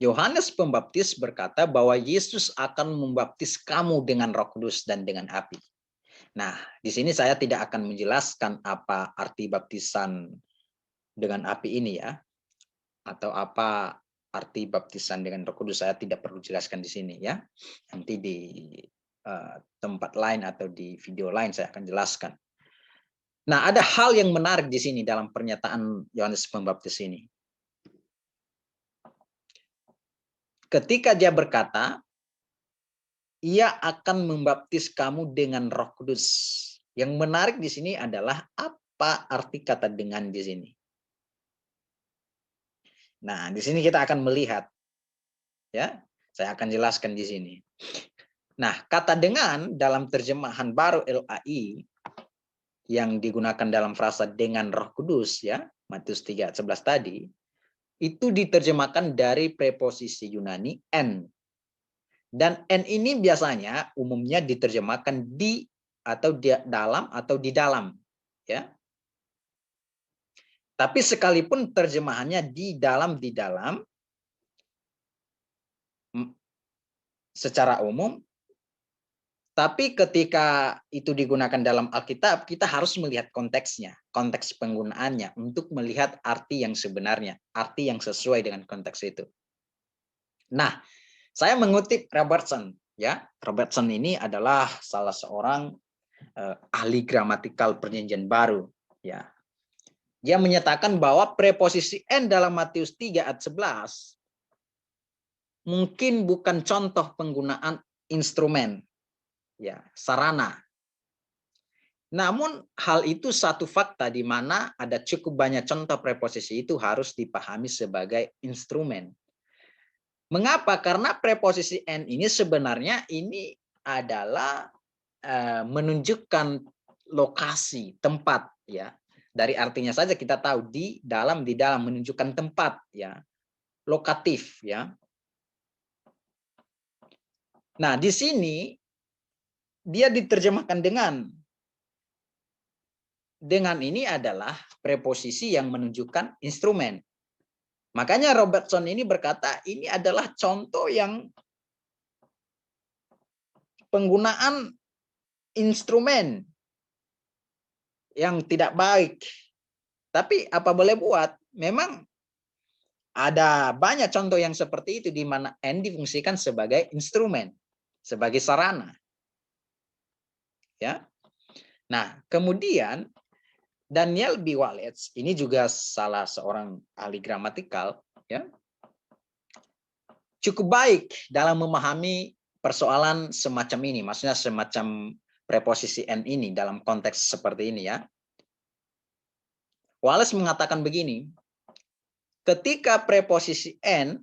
Yohanes Pembaptis berkata bahwa Yesus akan membaptis kamu dengan Roh Kudus dan dengan api. Nah, di sini saya tidak akan menjelaskan apa arti baptisan dengan api ini ya, atau apa arti baptisan dengan Roh Kudus saya tidak perlu jelaskan di sini ya. Nanti di tempat lain atau di video lain saya akan jelaskan. Nah, ada hal yang menarik di sini dalam pernyataan Yohanes Pembaptis ini. Ketika dia berkata, ia akan membaptis kamu dengan Roh Kudus. Yang menarik di sini adalah apa arti kata dengan di sini. Nah, di sini kita akan melihat, ya, saya akan jelaskan di sini. Nah, kata dengan dalam terjemahan baru LAI yang digunakan dalam frasa dengan Roh Kudus, ya, Matius 3:11 tadi, itu diterjemahkan dari preposisi Yunani en. Dan en ini biasanya umumnya diterjemahkan di atau di dalam atau di dalam, ya. Tapi sekalipun terjemahannya di dalam secara umum, tapi ketika itu digunakan dalam Alkitab, kita harus melihat konteksnya, konteks penggunaannya untuk melihat arti yang sebenarnya, arti yang sesuai dengan konteks itu. Nah, saya mengutip Robertson, ya. Robertson ini adalah salah seorang ahli gramatikal Perjanjian Baru, ya. Dia menyatakan bahwa preposisi en dalam Matius 3 ayat 11 mungkin bukan contoh penggunaan instrumen, ya, sarana. Namun hal itu satu fakta di mana ada cukup banyak contoh preposisi itu harus dipahami sebagai instrumen. Mengapa? Karena preposisi en ini sebenarnya ini adalah menunjukkan lokasi, tempat, ya. Dari artinya saja kita tahu di dalam menunjukkan tempat, ya. Lokatif, ya. Nah, di sini dia diterjemahkan dengan ini adalah preposisi yang menunjukkan instrumen. Makanya Robertson ini berkata ini adalah contoh yang penggunaan instrumen yang tidak baik. Tapi apa boleh buat? Memang ada banyak contoh yang seperti itu di mana N difungsikan sebagai instrumen, sebagai sarana. Ya. Nah, kemudian Daniel B. Wallace, ini juga salah seorang ahli gramatikal, ya, cukup baik dalam memahami persoalan semacam ini, maksudnya semacam preposisi N ini dalam konteks seperti ini, ya. Wallace mengatakan begini, ketika preposisi N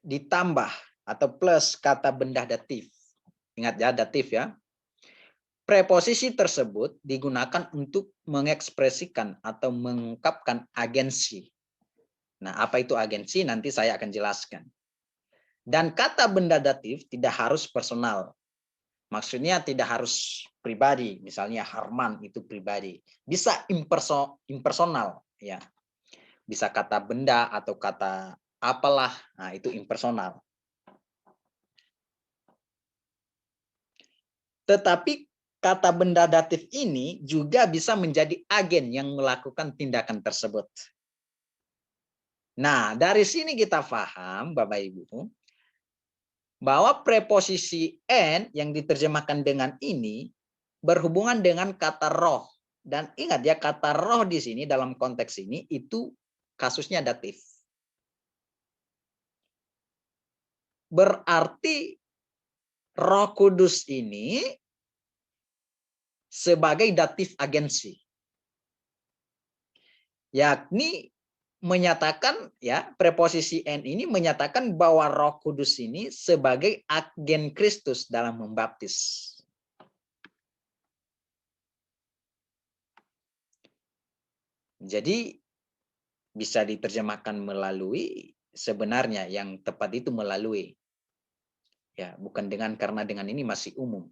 ditambah atau plus kata benda datif, ingat ya datif, ya, preposisi tersebut digunakan untuk mengekspresikan atau mengungkapkan agensi. Nah, apa itu agensi? Nanti saya akan jelaskan. Dan kata benda datif tidak harus personal. Maksudnya tidak harus pribadi. Misalnya Harman itu pribadi. Bisa impersonal, ya. Bisa kata benda atau kata apalah. Nah, itu impersonal. Tetapi kata benda datif ini juga bisa menjadi agen yang melakukan tindakan tersebut. Nah, dari sini kita paham, Bapak Ibu, bahwa preposisi en yang diterjemahkan dengan ini berhubungan dengan kata roh. Dan ingat ya, kata roh di sini dalam konteks ini itu kasusnya datif. Berarti Roh Kudus ini sebagai datif agensi. Yakni menyatakan, ya, preposisi en ini menyatakan bahwa Roh Kudus ini sebagai agen Kristus dalam membaptis. Jadi bisa diterjemahkan melalui, sebenarnya yang tepat itu melalui. Ya, bukan dengan, karena dengan ini masih umum.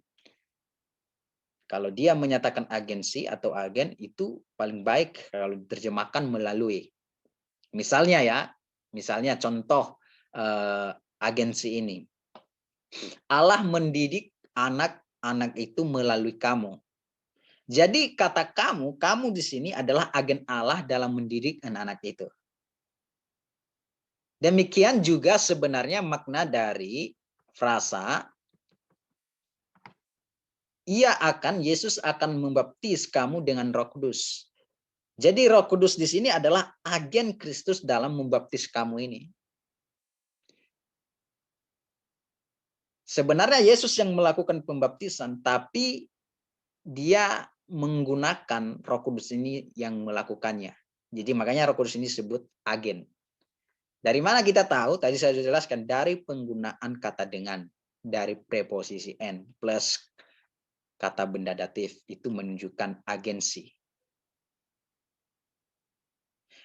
Kalau dia menyatakan agensi atau agen itu paling baik kalau diterjemahkan melalui. Misalnya ya, misalnya contoh agensi ini. Allah mendidik anak-anak itu melalui kamu. Jadi kata kamu di sini adalah agen Allah dalam mendidik anak-anak itu. Demikian juga sebenarnya makna dari frasa Yesus akan membaptis kamu dengan Roh Kudus. Jadi Roh Kudus di sini adalah agen Kristus dalam membaptis kamu ini. Sebenarnya Yesus yang melakukan pembaptisan, tapi dia menggunakan Roh Kudus ini yang melakukannya. Jadi makanya Roh Kudus ini disebut agen. Dari mana kita tahu? Tadi saya sudah jelaskan, dari penggunaan kata dengan, dari preposisi n plus kata benda datif, itu menunjukkan agensi.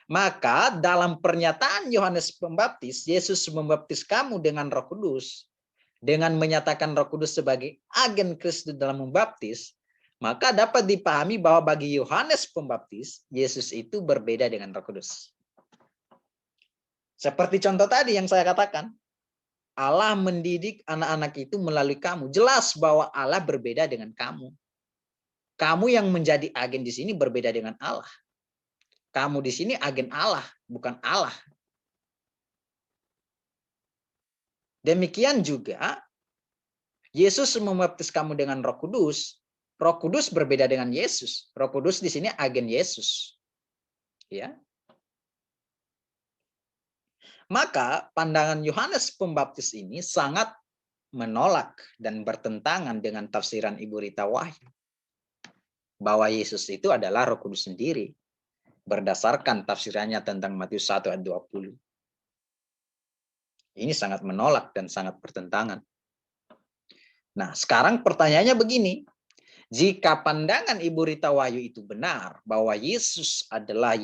Maka dalam pernyataan Yohanes Pembaptis, Yesus membaptis kamu dengan Roh Kudus, dengan menyatakan Roh Kudus sebagai agen Kristus dalam membaptis, maka dapat dipahami bahwa bagi Yohanes Pembaptis, Yesus itu berbeda dengan Roh Kudus. Seperti contoh tadi yang saya katakan, Allah mendidik anak-anak itu melalui kamu. Jelas bahwa Allah berbeda dengan kamu. Kamu yang menjadi agen di sini berbeda dengan Allah. Kamu di sini agen Allah, bukan Allah. Demikian juga, Yesus membaptis kamu dengan Roh Kudus. Roh Kudus berbeda dengan Yesus. Roh Kudus di sini agen Yesus. Ya. Maka pandangan Yohanes Pembaptis ini sangat menolak dan bertentangan dengan tafsiran Ibu Rita Wahyu. Bahwa Yesus itu adalah Roh Kudus sendiri. Berdasarkan tafsirannya tentang Matius 1 ayat 20. Ini sangat menolak dan sangat bertentangan. Nah, sekarang pertanyaannya begini. Jika pandangan Ibu Rita Wahyu itu benar, bahwa Yesus adalah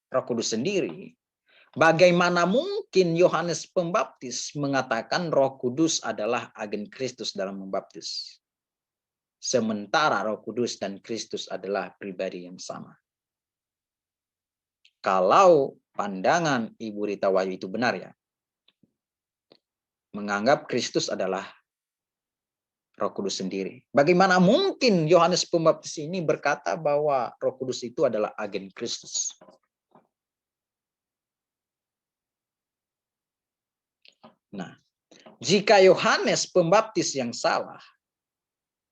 Roh Kudus sendiri, bagaimana mungkin Yohanes Pembaptis mengatakan Roh Kudus adalah agen Kristus dalam membaptis? Sementara Roh Kudus dan Kristus adalah pribadi yang sama. Kalau pandangan Ibu Rita Wahyu itu benar ya, menganggap Kristus adalah Roh Kudus sendiri. Bagaimana mungkin Yohanes Pembaptis ini berkata bahwa Roh Kudus itu adalah agen Kristus? Nah, jika Yohanes Pembaptis yang salah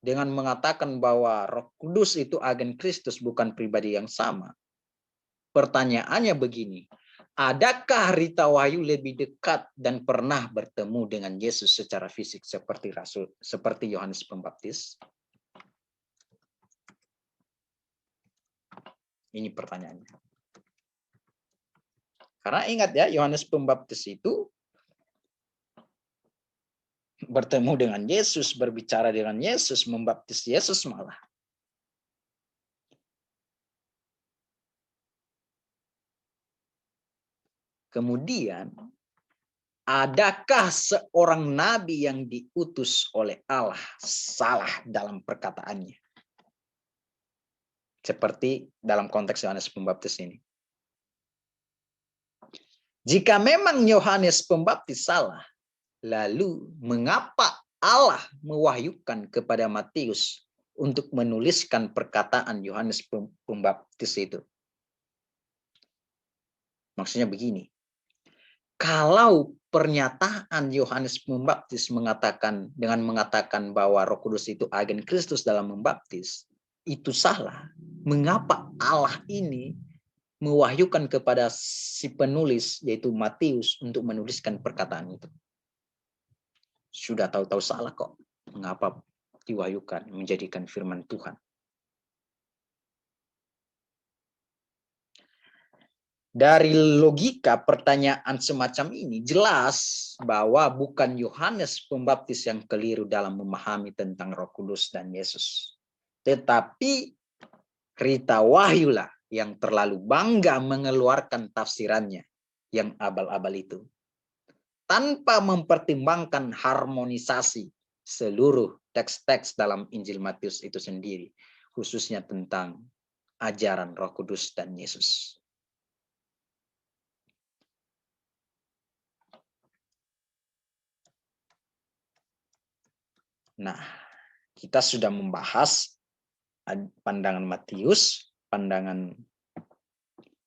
dengan mengatakan bahwa Roh Kudus itu agen Kristus bukan pribadi yang sama, pertanyaannya begini, adakah Rita Wahyu lebih dekat dan pernah bertemu dengan Yesus secara fisik seperti Yohanes Pembaptis? Ini pertanyaannya. Karena ingat ya, Yohanes Pembaptis itu bertemu dengan Yesus, berbicara dengan Yesus, membaptis Yesus malah. Kemudian, adakah seorang nabi yang diutus oleh Allah salah dalam perkataannya? Seperti dalam konteks Yohanes Pembaptis ini. Jika memang Yohanes Pembaptis salah, lalu mengapa Allah mewahyukan kepada Matius untuk menuliskan perkataan Yohanes Pembaptis itu? Maksudnya begini. Kalau pernyataan Yohanes Pembaptis mengatakan bahwa Roh Kudus itu agen Kristus dalam membaptis, itu salah. Mengapa Allah ini mewahyukan kepada si penulis yaitu Matius untuk menuliskan perkataan itu? Sudah tahu-tahu salah kok. Mengapa diwahyukan menjadikan firman Tuhan? Dari logika pertanyaan semacam ini jelas bahwa bukan Yohanes Pembaptis yang keliru dalam memahami tentang Roh Kudus dan Yesus. Tetapi Rita Wahyu lah yang terlalu bangga mengeluarkan tafsirannya yang abal-abal itu. Tanpa mempertimbangkan harmonisasi seluruh teks-teks dalam Injil Matius itu sendiri. Khususnya tentang ajaran Roh Kudus dan Yesus. Nah, kita sudah membahas pandangan Matius, pandangan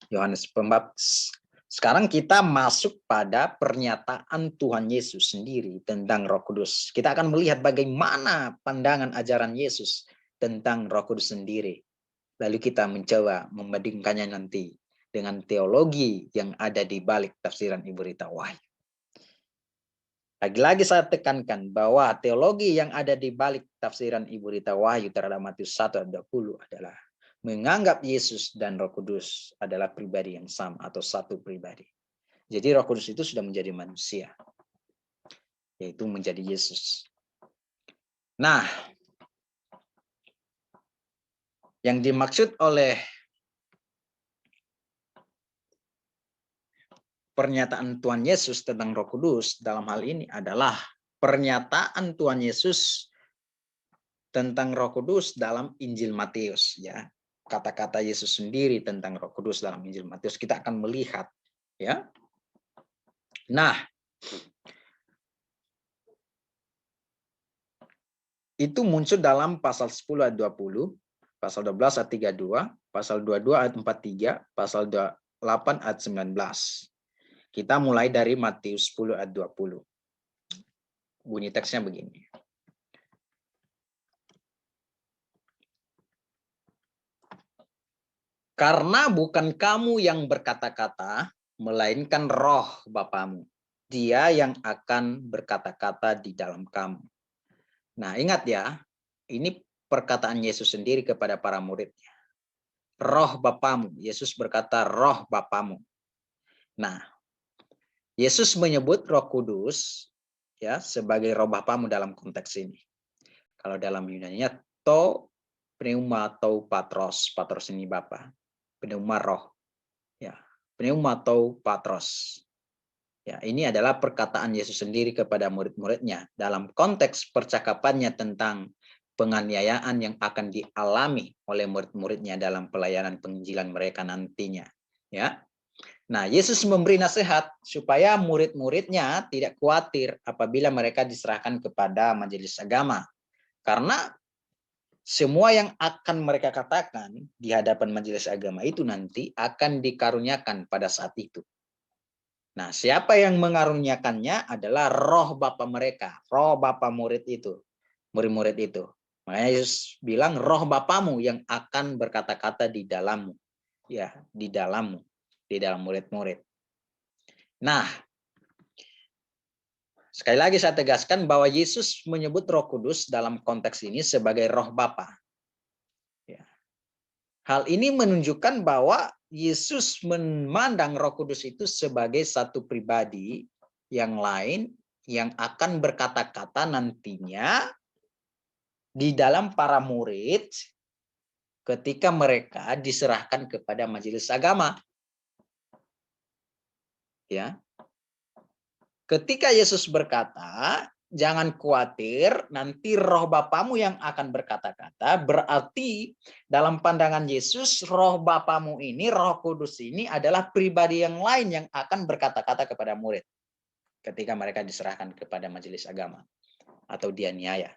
Yohanes Pembaptis. Sekarang kita masuk pada pernyataan Tuhan Yesus sendiri tentang Roh Kudus. Kita akan melihat bagaimana pandangan ajaran Yesus tentang Roh Kudus sendiri. Lalu kita mencoba membandingkannya nanti dengan teologi yang ada di balik tafsiran Ibu Rita Wahyu. Lagi-lagi saya tekankan bahwa teologi yang ada di balik tafsiran Ibu Rita Wahyu terhadap Matius 1 ayat 20 adalah menganggap Yesus dan Roh Kudus adalah pribadi yang sama atau satu pribadi. Jadi Roh Kudus itu sudah menjadi manusia, yaitu menjadi Yesus. Nah, yang dimaksud oleh pernyataan Tuhan Yesus tentang Roh Kudus dalam hal ini adalah pernyataan Tuhan Yesus tentang Roh Kudus dalam Injil Matius, ya. Kata-kata Yesus sendiri tentang Roh Kudus dalam Injil Matius kita akan melihat, ya. Nah, itu muncul dalam pasal 10 ayat 20, pasal 12 ayat 32, pasal 22 ayat 43, pasal 28 ayat 19. Kita mulai dari Matius 10 ayat 20. Bunyi teksnya begini. Karena bukan kamu yang berkata-kata, melainkan roh Bapamu. Dia yang akan berkata-kata di dalam kamu. Nah, ingat ya, ini perkataan Yesus sendiri kepada para muridnya. Roh Bapamu. Yesus berkata roh Bapamu. Nah, Yesus menyebut Roh Kudus ya sebagai roh Bapamu dalam konteks ini. Kalau dalam Yunani-nya to pneuma atau patros. Patros ini Bapa. Pneuma roh. Ya, pneuma atau patros. Ya, ini adalah perkataan Yesus sendiri kepada murid-muridnya dalam konteks percakapannya tentang penganiayaan yang akan dialami oleh murid-muridnya dalam pelayanan penginjilan mereka nantinya. Ya, nah Yesus memberi nasihat supaya murid-muridnya tidak khawatir apabila mereka diserahkan kepada majelis agama, karena semua yang akan mereka katakan di hadapan majelis agama itu nanti akan dikaruniakan pada saat itu. Nah, siapa yang mengaruniakannya adalah roh Bapa mereka, roh Bapa murid itu, murid-murid itu. Makanya Yesus bilang roh Bapamu yang akan berkata-kata di dalammu. Ya, di dalammu, di dalam murid-murid. Nah, sekali lagi saya tegaskan bahwa Yesus menyebut Roh Kudus dalam konteks ini sebagai roh Bapa. Ya. Hal ini menunjukkan bahwa Yesus memandang Roh Kudus itu sebagai satu pribadi yang lain yang akan berkata-kata nantinya di dalam para murid ketika mereka diserahkan kepada majelis agama. Ya. Ketika Yesus berkata, jangan khawatir, nanti roh Bapamu yang akan berkata-kata, berarti dalam pandangan Yesus, roh Bapamu ini, Roh Kudus ini adalah pribadi yang lain yang akan berkata-kata kepada murid ketika mereka diserahkan kepada majelis agama atau dianiaya.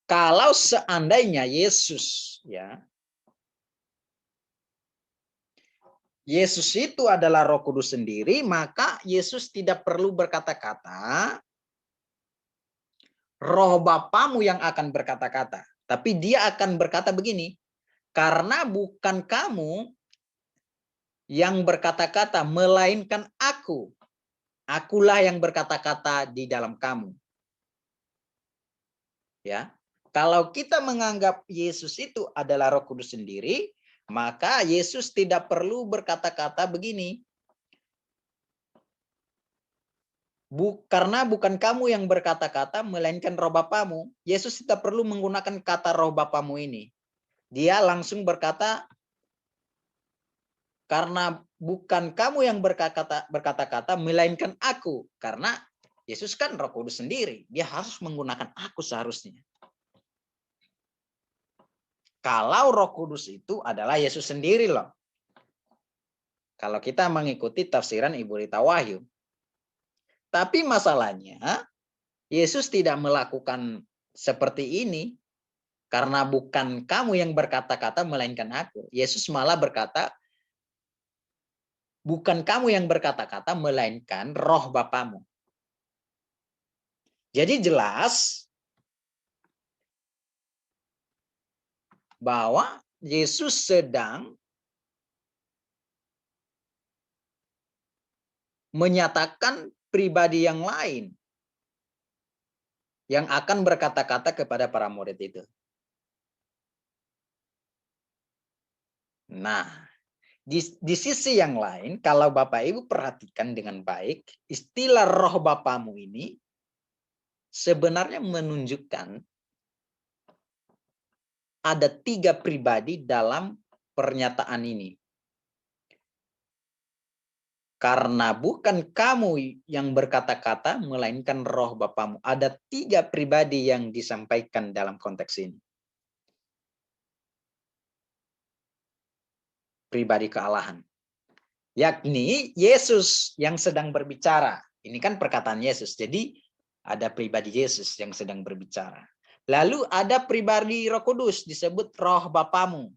Kalau seandainya Yesus, ya, Yesus itu adalah Roh Kudus sendiri, maka Yesus tidak perlu berkata-kata, roh Bapamu yang akan berkata-kata. Tapi dia akan berkata begini, karena bukan kamu yang berkata-kata, melainkan aku. Akulah yang berkata-kata di dalam kamu. Ya, kalau kita menganggap Yesus itu adalah Roh Kudus sendiri, maka Yesus tidak perlu berkata-kata begini. Karena bukan kamu yang berkata-kata, melainkan roh Bapamu. Yesus tidak perlu menggunakan kata roh Bapamu ini. Dia langsung berkata, karena bukan kamu yang berkata-kata, melainkan aku. Karena Yesus kan Roh Kudus sendiri. Dia harus menggunakan aku seharusnya. Kalau Roh Kudus itu adalah Yesus sendiri loh. Kalau kita mengikuti tafsiran Ibu Rita Wahyu. Tapi masalahnya, Yesus tidak melakukan seperti ini. Karena bukan kamu yang berkata-kata, melainkan aku. Yesus malah berkata, bukan kamu yang berkata-kata, melainkan roh Bapamu. Jadi jelas bahwa Yesus sedang menyatakan pribadi yang lain yang akan berkata-kata kepada para murid itu. Nah, di sisi yang lain, kalau Bapak Ibu perhatikan dengan baik, istilah roh Bapamu ini sebenarnya menunjukkan ada 3 pribadi dalam pernyataan ini. Karena bukan kamu yang berkata-kata, melainkan roh Bapamu. Ada 3 pribadi yang disampaikan dalam konteks ini. Pribadi kealahan. Yakni Yesus yang sedang berbicara. Ini kan perkataan Yesus. Jadi ada pribadi Yesus yang sedang berbicara. Lalu ada pribadi Roh Kudus disebut roh Bapamu.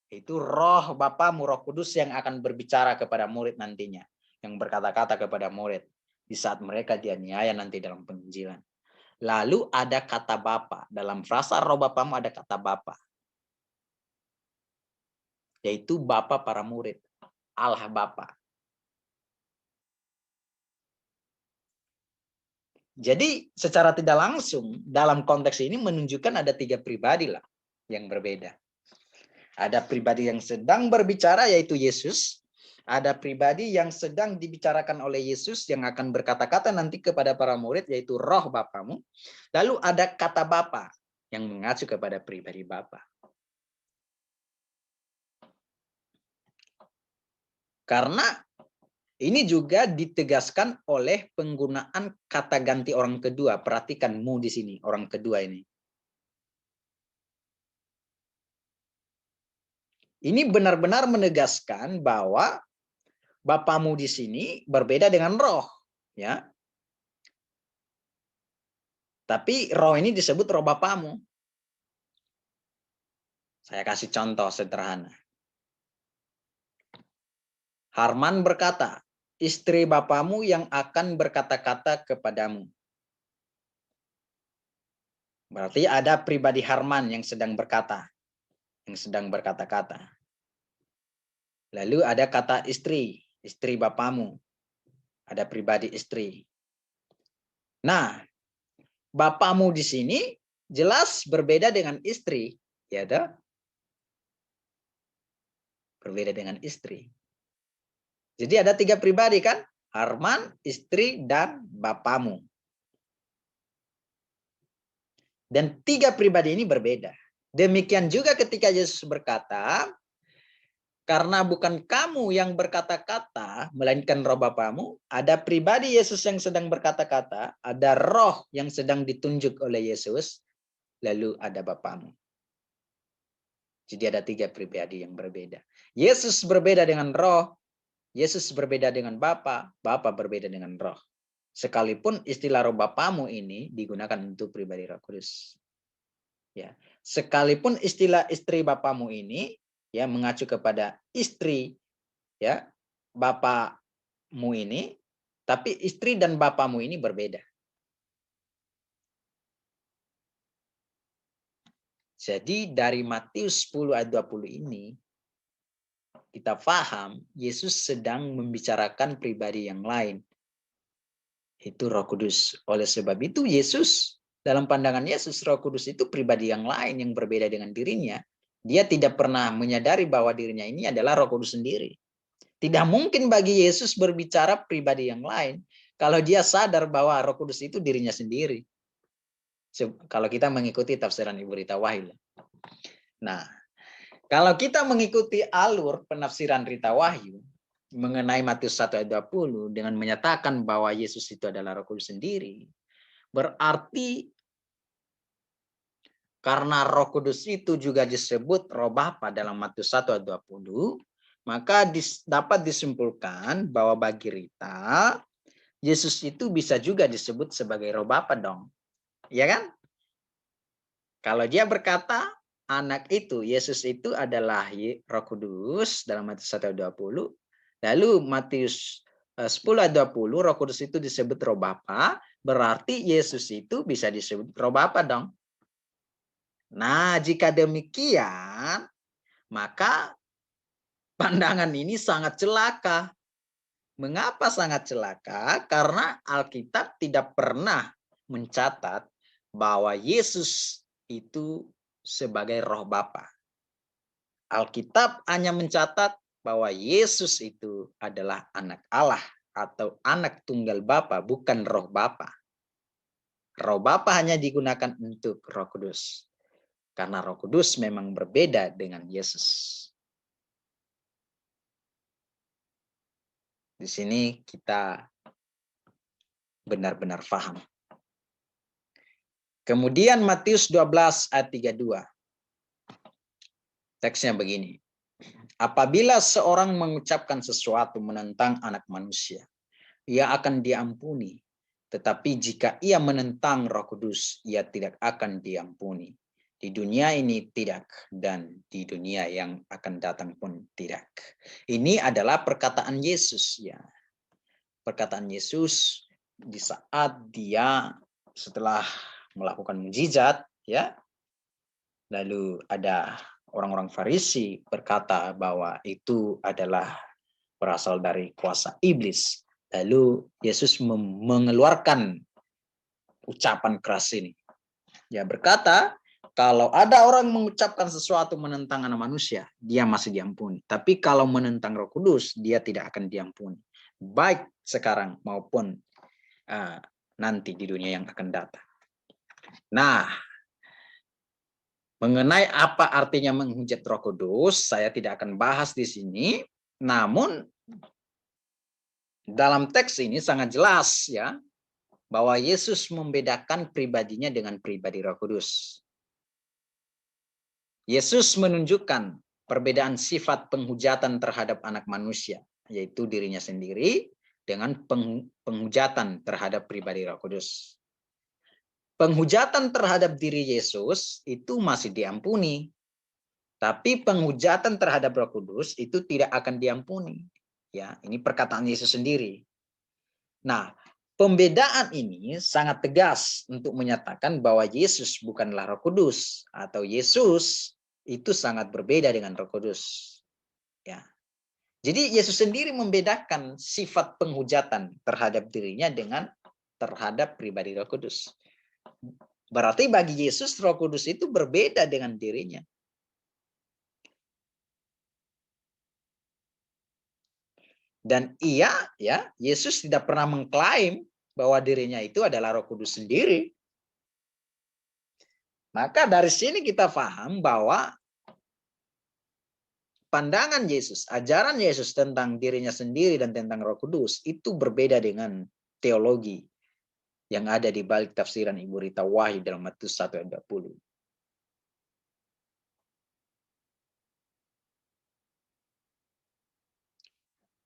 Itu roh Bapamu, Roh Kudus yang akan berbicara kepada murid nantinya. Yang berkata-kata kepada murid di saat mereka dianiaya nanti dalam penginjilan. Lalu ada kata Bapa. Dalam frasa roh Bapamu ada kata Bapa. Yaitu Bapa para murid. Allah Bapa. Jadi secara tidak langsung dalam konteks ini menunjukkan ada 3 pribadi lah yang berbeda. Ada pribadi yang sedang berbicara yaitu Yesus. Ada pribadi yang sedang dibicarakan oleh Yesus yang akan berkata-kata nanti kepada para murid yaitu roh Bapamu. Lalu ada kata Bapa yang mengacu kepada pribadi Bapa. Karena ini juga ditegaskan oleh penggunaan kata ganti orang kedua. Perhatikan mu di sini, orang kedua ini. Ini benar-benar menegaskan bahwa Bapamu di sini berbeda dengan roh, ya. Tapi roh ini disebut roh Bapamu. Saya kasih contoh sederhana. Harman berkata, istri Bapamu yang akan berkata-kata kepadamu. Berarti ada pribadi Harman yang sedang berkata, yang sedang berkata-kata. Lalu ada kata istri, istri Bapamu. Ada pribadi istri. Nah, Bapamu di sini jelas berbeda dengan istri, ya toh? Berbeda dengan istri. Jadi ada 3 pribadi kan? Harman, istri, dan Bapamu. Dan 3 pribadi ini berbeda. Demikian juga ketika Yesus berkata, karena bukan kamu yang berkata-kata, melainkan roh Bapamu, ada pribadi Yesus yang sedang berkata-kata, ada roh yang sedang ditunjuk oleh Yesus, lalu ada Bapamu. Jadi ada 3 pribadi yang berbeda. Yesus berbeda dengan roh, Yesus berbeda dengan Bapa, Bapa berbeda dengan roh. Sekalipun istilah roh Bapamu ini digunakan untuk pribadi Roh Kudus. Ya, sekalipun istilah istri Bapamu ini ya mengacu kepada istri ya Bapamu ini, tapi istri dan Bapamu ini berbeda. Jadi dari Matius 10 ayat 20 ini kita paham Yesus sedang membicarakan pribadi yang lain. Itu Roh Kudus. Oleh sebab itu Yesus, dalam pandangan Yesus, Roh Kudus itu pribadi yang lain yang berbeda dengan dirinya. Dia tidak pernah menyadari bahwa dirinya ini adalah Roh Kudus sendiri. Tidak mungkin bagi Yesus berbicara pribadi yang lain kalau dia sadar bahwa Roh Kudus itu dirinya sendiri. Kalau kita mengikuti tafsiran Ibu Rita Wahyu. Nah, kalau kita mengikuti alur penafsiran Rita Wahyu mengenai Matius 1 ayat 20 dengan menyatakan bahwa Yesus itu adalah Roh Kudus sendiri, berarti karena Roh Kudus itu juga disebut Roh Bapa dalam Matius 1 ayat 20, maka dapat disimpulkan bahwa bagi Rita, Yesus itu bisa juga disebut sebagai Roh Bapa dong. Ya kan? Kalau dia berkata anak itu, Yesus itu adalah Roh Kudus dalam Matius 1:20, lalu Matius 10:20 Roh Kudus itu disebut Roh Bapa, berarti Yesus itu bisa disebut Roh Bapa dong. Nah, jika demikian, maka pandangan ini sangat celaka. Mengapa sangat celaka? Karena Alkitab tidak pernah mencatat bahwa Yesus itu sebagai Roh Bapa. Alkitab hanya mencatat bahwa Yesus itu adalah anak Allah atau anak tunggal Bapa, bukan Roh Bapa. Roh Bapa hanya digunakan untuk Roh Kudus. Karena Roh Kudus memang berbeda dengan Yesus. Di sini kita benar-benar paham. Kemudian Matius 12 ayat 32. Teksnya begini. Apabila seorang mengucapkan sesuatu menentang anak manusia, ia akan diampuni. Tetapi jika ia menentang Roh Kudus, ia tidak akan diampuni. Di dunia ini tidak, dan di dunia yang akan datang pun tidak. Ini adalah perkataan Yesus, ya. Perkataan Yesus di saat dia setelah melakukan mukjizat, ya. Lalu ada orang-orang Farisi berkata bahwa itu adalah berasal dari kuasa iblis. Lalu Yesus mengeluarkan ucapan keras ini. Dia berkata, kalau ada orang mengucapkan sesuatu menentang anak manusia, dia masih diampuni. Tapi kalau menentang Roh Kudus, dia tidak akan diampuni. Baik sekarang maupun nanti di dunia yang akan datang. Nah, mengenai apa artinya menghujat Roh Kudus, saya tidak akan bahas di sini. Namun dalam teks ini sangat jelas ya bahwa Yesus membedakan pribadinya dengan pribadi Roh Kudus. Yesus menunjukkan perbedaan sifat penghujatan terhadap anak manusia, yaitu dirinya sendiri, dengan penghujatan terhadap pribadi Roh Kudus. Penghujatan terhadap diri Yesus itu masih diampuni, tapi penghujatan terhadap Roh Kudus itu tidak akan diampuni. Ya, ini perkataan Yesus sendiri. Nah, pembedaan ini sangat tegas untuk menyatakan bahwa Yesus bukanlah Roh Kudus atau Yesus itu sangat berbeda dengan Roh Kudus. Ya. Jadi Yesus sendiri membedakan sifat penghujatan terhadap dirinya dengan terhadap pribadi Roh Kudus. Berarti bagi Yesus Roh Kudus itu berbeda dengan dirinya. Dan Yesus tidak pernah mengklaim bahwa dirinya itu adalah Roh Kudus sendiri. Maka dari sini kita paham bahwa pandangan Yesus, ajaran Yesus tentang dirinya sendiri dan tentang Roh Kudus itu berbeda dengan teologi yang ada di balik tafsiran Ibu Rita Wahyu dalam Matius 1:20.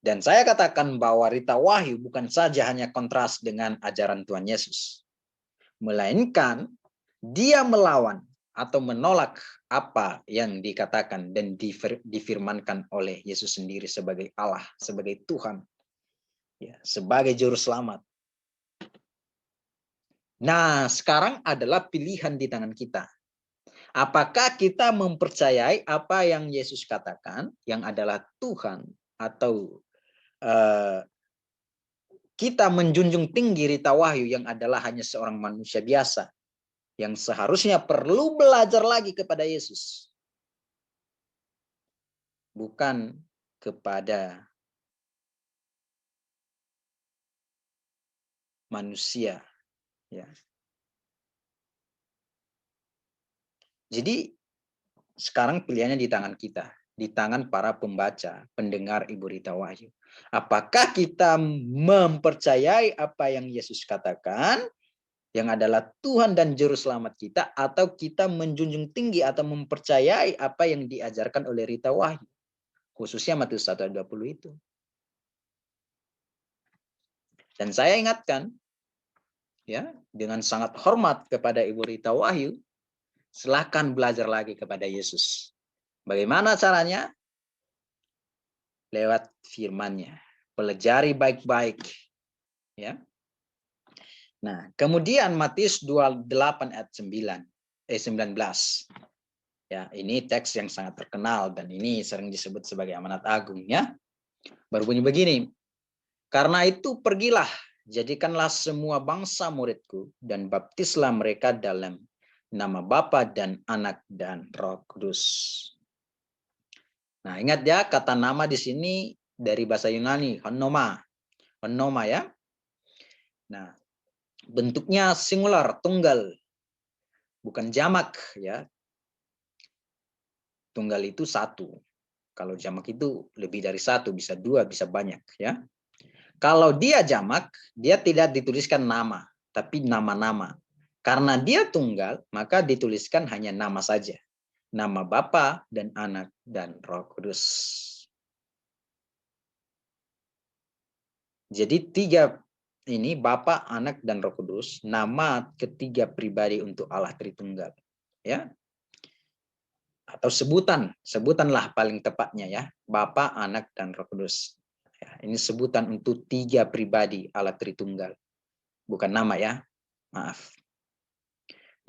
Dan saya katakan bahwa Rita Wahyu bukan saja hanya kontras dengan ajaran Tuhan Yesus, melainkan dia melawan atau menolak apa yang dikatakan dan difirmankan oleh Yesus sendiri sebagai Allah, sebagai Tuhan, ya, sebagai juru selamat. Nah, sekarang adalah pilihan di tangan kita. Apakah kita mempercayai apa yang Yesus katakan, yang adalah Tuhan, atau kita menjunjung tinggi Rita Wahyu yang adalah hanya seorang manusia biasa, yang seharusnya perlu belajar lagi kepada Yesus, bukan kepada manusia, ya. Jadi sekarang pilihannya di tangan kita, di tangan para pembaca, pendengar Ibu Rita Wahyu. Apakah kita mempercayai apa yang Yesus katakan, yang adalah Tuhan dan Juru Selamat kita, atau kita menjunjung tinggi atau mempercayai apa yang diajarkan oleh Rita Wahyu, khususnya Matius 1:20 itu. Dan saya ingatkan, ya, dengan sangat hormat kepada Ibu Rita Wahyu, Silahkan belajar lagi kepada Yesus. Bagaimana caranya? Lewat firman-Nya. Pelajari baik-baik. Ya. Nah, kemudian Matius 28 ayat 19. Ya, ini teks yang sangat terkenal dan ini sering disebut sebagai amanat agung ya. Berbunyi begini. Karena itu pergilah, jadikanlah semua bangsa muridku dan baptislah mereka dalam nama Bapa dan Anak dan Roh Kudus. Nah, ingat ya, kata nama di sini dari bahasa Yunani, honoma. Honoma ya. Nah, bentuknya singular, tunggal. Bukan jamak ya. Tunggal itu satu. Kalau jamak itu lebih dari satu, bisa dua, bisa banyak ya. Kalau dia jamak, dia tidak dituliskan nama, tapi nama-nama. Karena dia tunggal, maka dituliskan hanya nama saja. Nama Bapa dan Anak dan Roh Kudus. Jadi tiga ini Bapa, Anak dan Roh Kudus, nama ketiga pribadi untuk Allah Tritunggal. Ya. Atau sebutanlah paling tepatnya ya, Bapa, Anak dan Roh Kudus. Ya, ini sebutan untuk tiga pribadi Allah Tritunggal. Bukan nama ya. Maaf.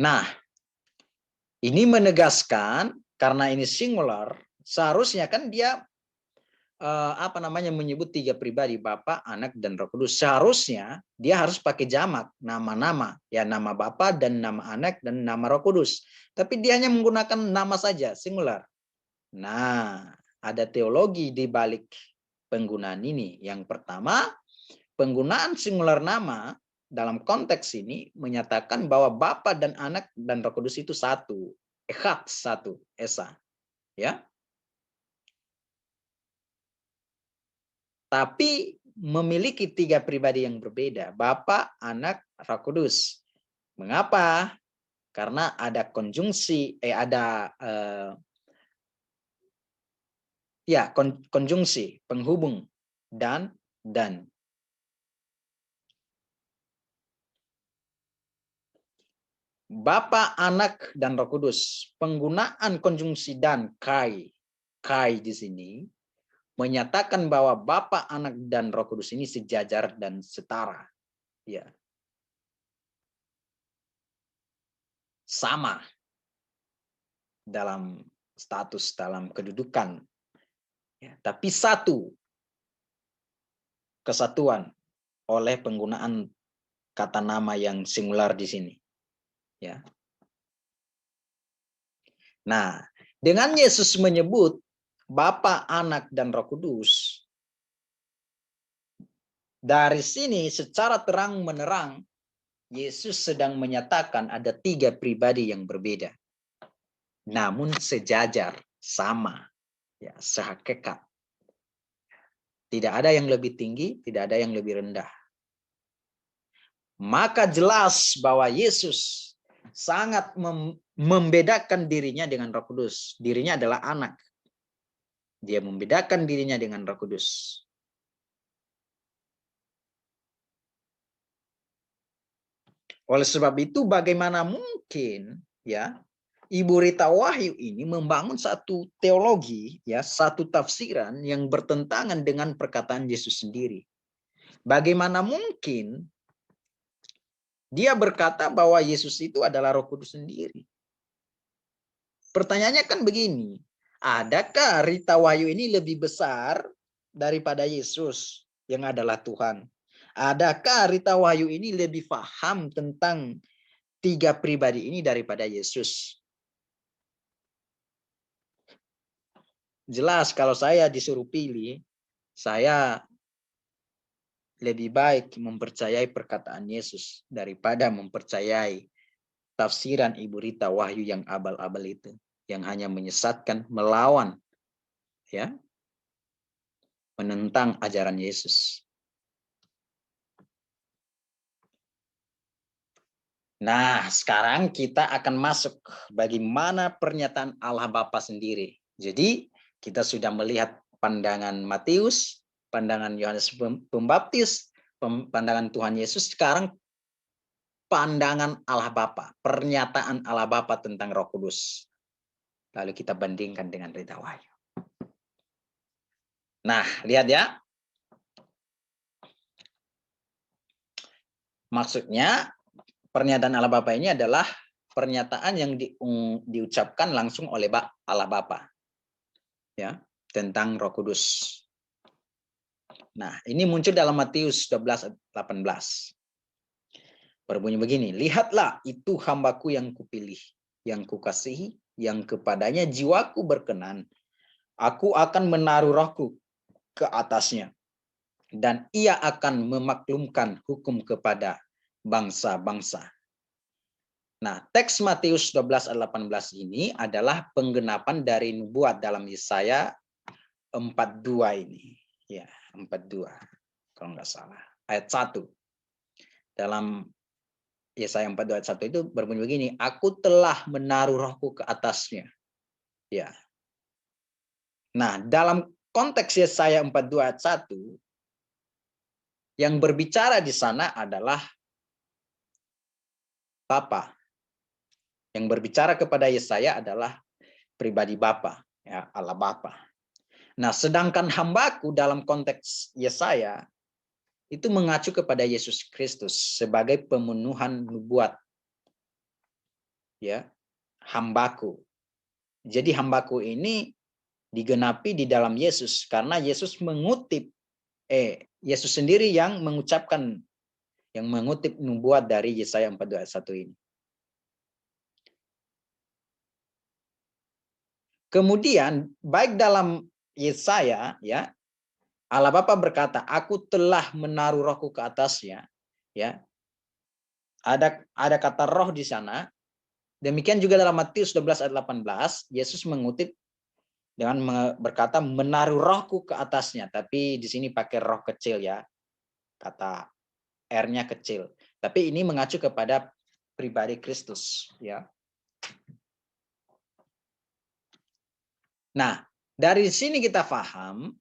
Nah, ini menegaskan karena ini singular, seharusnya kan dia menyebut tiga pribadi, Bapa, Anak dan Roh Kudus. Seharusnya dia harus pakai jamak, nama-nama, ya nama Bapa dan nama Anak dan nama Roh Kudus. Tapi dia hanya menggunakan nama saja, singular. Nah, ada teologi di balik penggunaan ini. Yang pertama, penggunaan singular nama dalam konteks ini menyatakan bahwa Bapa dan Anak dan Roh Kudus itu satu, echad, satu, esa, ya. Tapi memiliki tiga pribadi yang berbeda, Bapa, Anak, Roh Kudus. Mengapa? Karena ada konjungsi, konjungsi, penghubung dan. Bapa, Anak, dan Roh Kudus. Penggunaan konjungsi dan kai di sini menyatakan bahwa Bapa, Anak, dan Roh Kudus ini sejajar dan setara. Ya. Sama dalam status, dalam kedudukan. Ya, tapi satu kesatuan oleh penggunaan kata nama yang singular di sini. Ya. Nah, dengan Yesus menyebut Bapa, Anak, dan Roh Kudus, dari sini secara terang-menerang Yesus sedang menyatakan ada tiga pribadi yang berbeda. Namun sejajar, sama, ya, sehakikat. Tidak ada yang lebih tinggi, tidak ada yang lebih rendah. Maka jelas bahwa Yesus sangat membedakan dirinya dengan Roh Kudus. Dirinya adalah anak. Dia membedakan dirinya dengan Roh Kudus. Oleh sebab itu bagaimana mungkin ya Ibu Rita Wahyu ini membangun satu teologi ya, satu tafsiran yang bertentangan dengan perkataan Yesus sendiri. Bagaimana mungkin dia berkata bahwa Yesus itu adalah Roh Kudus sendiri? Pertanyaannya kan begini, adakah Rita Wahyu ini lebih besar daripada Yesus yang adalah Tuhan? Adakah Rita Wahyu ini lebih paham tentang tiga pribadi ini daripada Yesus? Jelas kalau saya disuruh pilih, saya lebih baik mempercayai perkataan Yesus daripada mempercayai tafsiran Ibu Rita Wahyu yang abal-abal itu, yang hanya menyesatkan, melawan, ya, menentang ajaran Yesus. Nah, sekarang kita akan masuk bagaimana pernyataan Allah Bapa sendiri. Jadi, kita sudah melihat pandangan Matius, pandangan Yohanes Pembaptis, pandangan Tuhan Yesus. Sekarang pandangan Allah Bapa, pernyataan Allah Bapa tentang Roh Kudus. Lalu kita bandingkan dengan berita wahyu. Nah, lihat ya. Maksudnya pernyataan Allah Bapa ini adalah pernyataan yang diucapkan langsung oleh Allah Bapa. Ya, tentang Roh Kudus. Nah, ini muncul dalam Matius 12:18. Berbunyi begini, lihatlah itu hambaku yang kupilih, yang kukasihi, yang kepadanya jiwaku berkenan. Aku akan menaruh rohku ke atasnya, dan ia akan memaklumkan hukum kepada bangsa-bangsa. Nah, teks Matius 12:18 ini adalah penggenapan dari nubuat dalam Yesaya 42 ini. Ya, 42. Kalau nggak salah. Ayat 1. Dalam Yesaya 42 ayat 1 itu berbunyi begini, aku telah menaruh rohku ke atasnya. Ya. Nah, dalam konteks Yesaya 42 ayat 1, yang berbicara di sana adalah Bapa. Yang berbicara kepada Yesaya adalah pribadi Bapa, ya, Allah Bapa. Nah, sedangkan hambaku dalam konteks Yesaya itu mengacu kepada Yesus Kristus sebagai pemenuhan nubuat. Ya, hambaku. Jadi hambaku ini digenapi di dalam Yesus karena Yesus mengutip Yesus sendiri yang mengucapkan, yang mengutip nubuat dari Yesaya 42 ayat 1 ini. Kemudian baik dalam Yesaya, ya, Allah Bapa berkata, aku telah menaruh rohku ke atasnya, ya. Ada kata roh di sana. Demikian juga dalam Matius 12 ayat 18, Yesus mengutip dengan berkata menaruh rohku ke atasnya, tapi di sini pakai roh kecil, ya. Kata R-nya kecil. Tapi ini mengacu kepada pribadi Kristus, ya. Nah, dari sini kita paham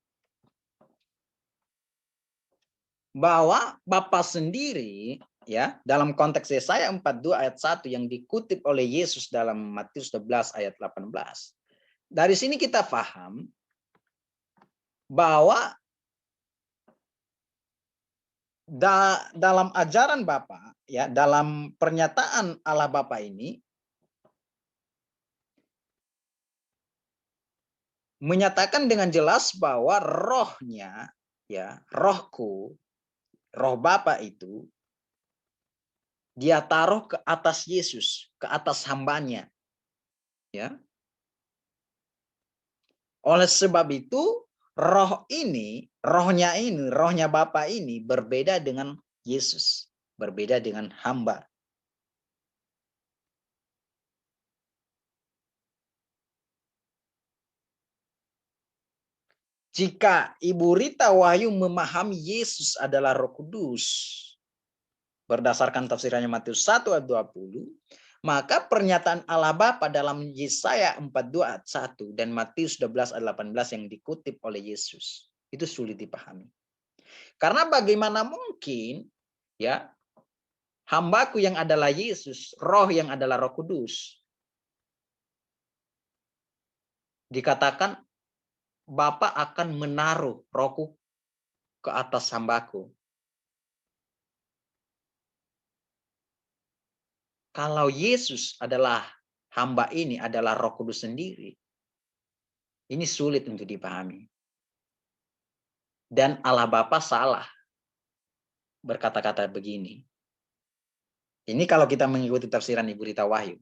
bahwa Bapa sendiri, ya, dalam konteks Yesaya 42 ayat 1 yang dikutip oleh Yesus dalam Matius 12 ayat 18. Dari sini kita paham bahwa dalam ajaran Bapa, ya, dalam pernyataan Allah Bapa ini menyatakan dengan jelas bahwa rohnya, ya, rohku, roh Bapa itu dia taruh ke atas Yesus, ke atas hambanya, ya. Oleh sebab itu rohnya Bapa ini berbeda dengan Yesus, berbeda dengan hamba. Jika Ibu Rita Wahyu memahami Yesus adalah Roh Kudus, berdasarkan tafsirannya Matius 1 ayat 20, maka pernyataan Allah Bapa dalam Yesaya 42 ayat 1 dan Matius 12 ayat 18 yang dikutip oleh Yesus, itu sulit dipahami. Karena bagaimana mungkin, ya, hambaku yang adalah Yesus, roh yang adalah Roh Kudus, dikatakan Bapa akan menaruh rohku ke atas hambaku. Kalau Yesus adalah hamba ini adalah Roh Kudus sendiri, ini sulit untuk dipahami. Dan Allah Bapa salah berkata-kata begini. Ini kalau kita mengikuti tafsiran Ibu Rita Wahyu.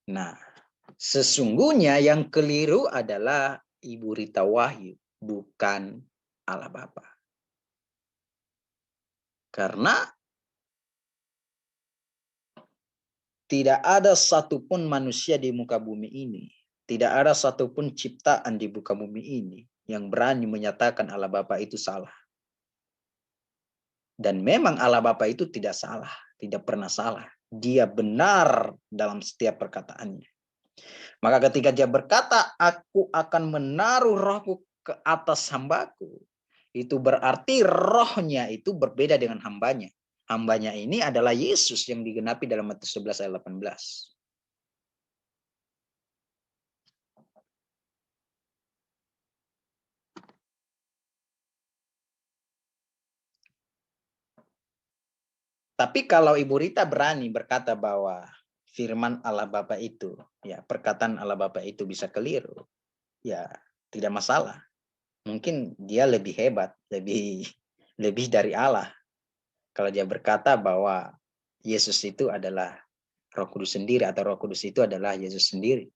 Nah, sesungguhnya yang keliru adalah Ibu Rita Wahyu, bukan Allah Bapa. Karena tidak ada satupun manusia di muka bumi ini, tidak ada satupun ciptaan di muka bumi ini yang berani menyatakan Allah Bapa itu salah. Dan memang Allah Bapa itu tidak salah, tidak pernah salah. Dia benar dalam setiap perkataannya. Maka ketika dia berkata, aku akan menaruh rohku ke atas hambaku, itu berarti rohnya itu berbeda dengan hambanya. Hambanya ini adalah Yesus yang digenapi dalam Matius 11 ayat 18. Tapi kalau Ibu Rita berani berkata bahwa firman Allah Bapa itu, ya perkataan Allah Bapa itu bisa keliru, ya tidak masalah. Mungkin dia lebih hebat, lebih dari Allah. Kalau dia berkata bahwa Yesus itu adalah Roh Kudus sendiri atau Roh Kudus itu adalah Yesus sendiri.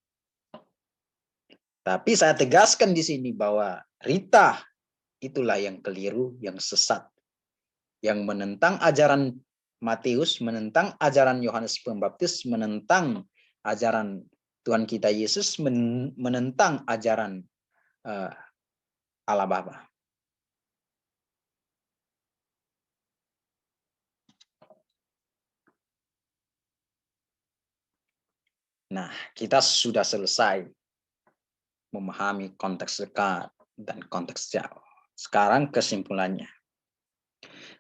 Tapi saya tegaskan di sini bahwa Rita itulah yang keliru, yang sesat, yang menentang ajaran Matius, menentang ajaran Yohanes Pembaptis, menentang ajaran Tuhan kita Yesus, menentang ajaran Allah Bapa. Nah, kita sudah selesai memahami konteks dekat dan konteks jauh. Sekarang kesimpulannya.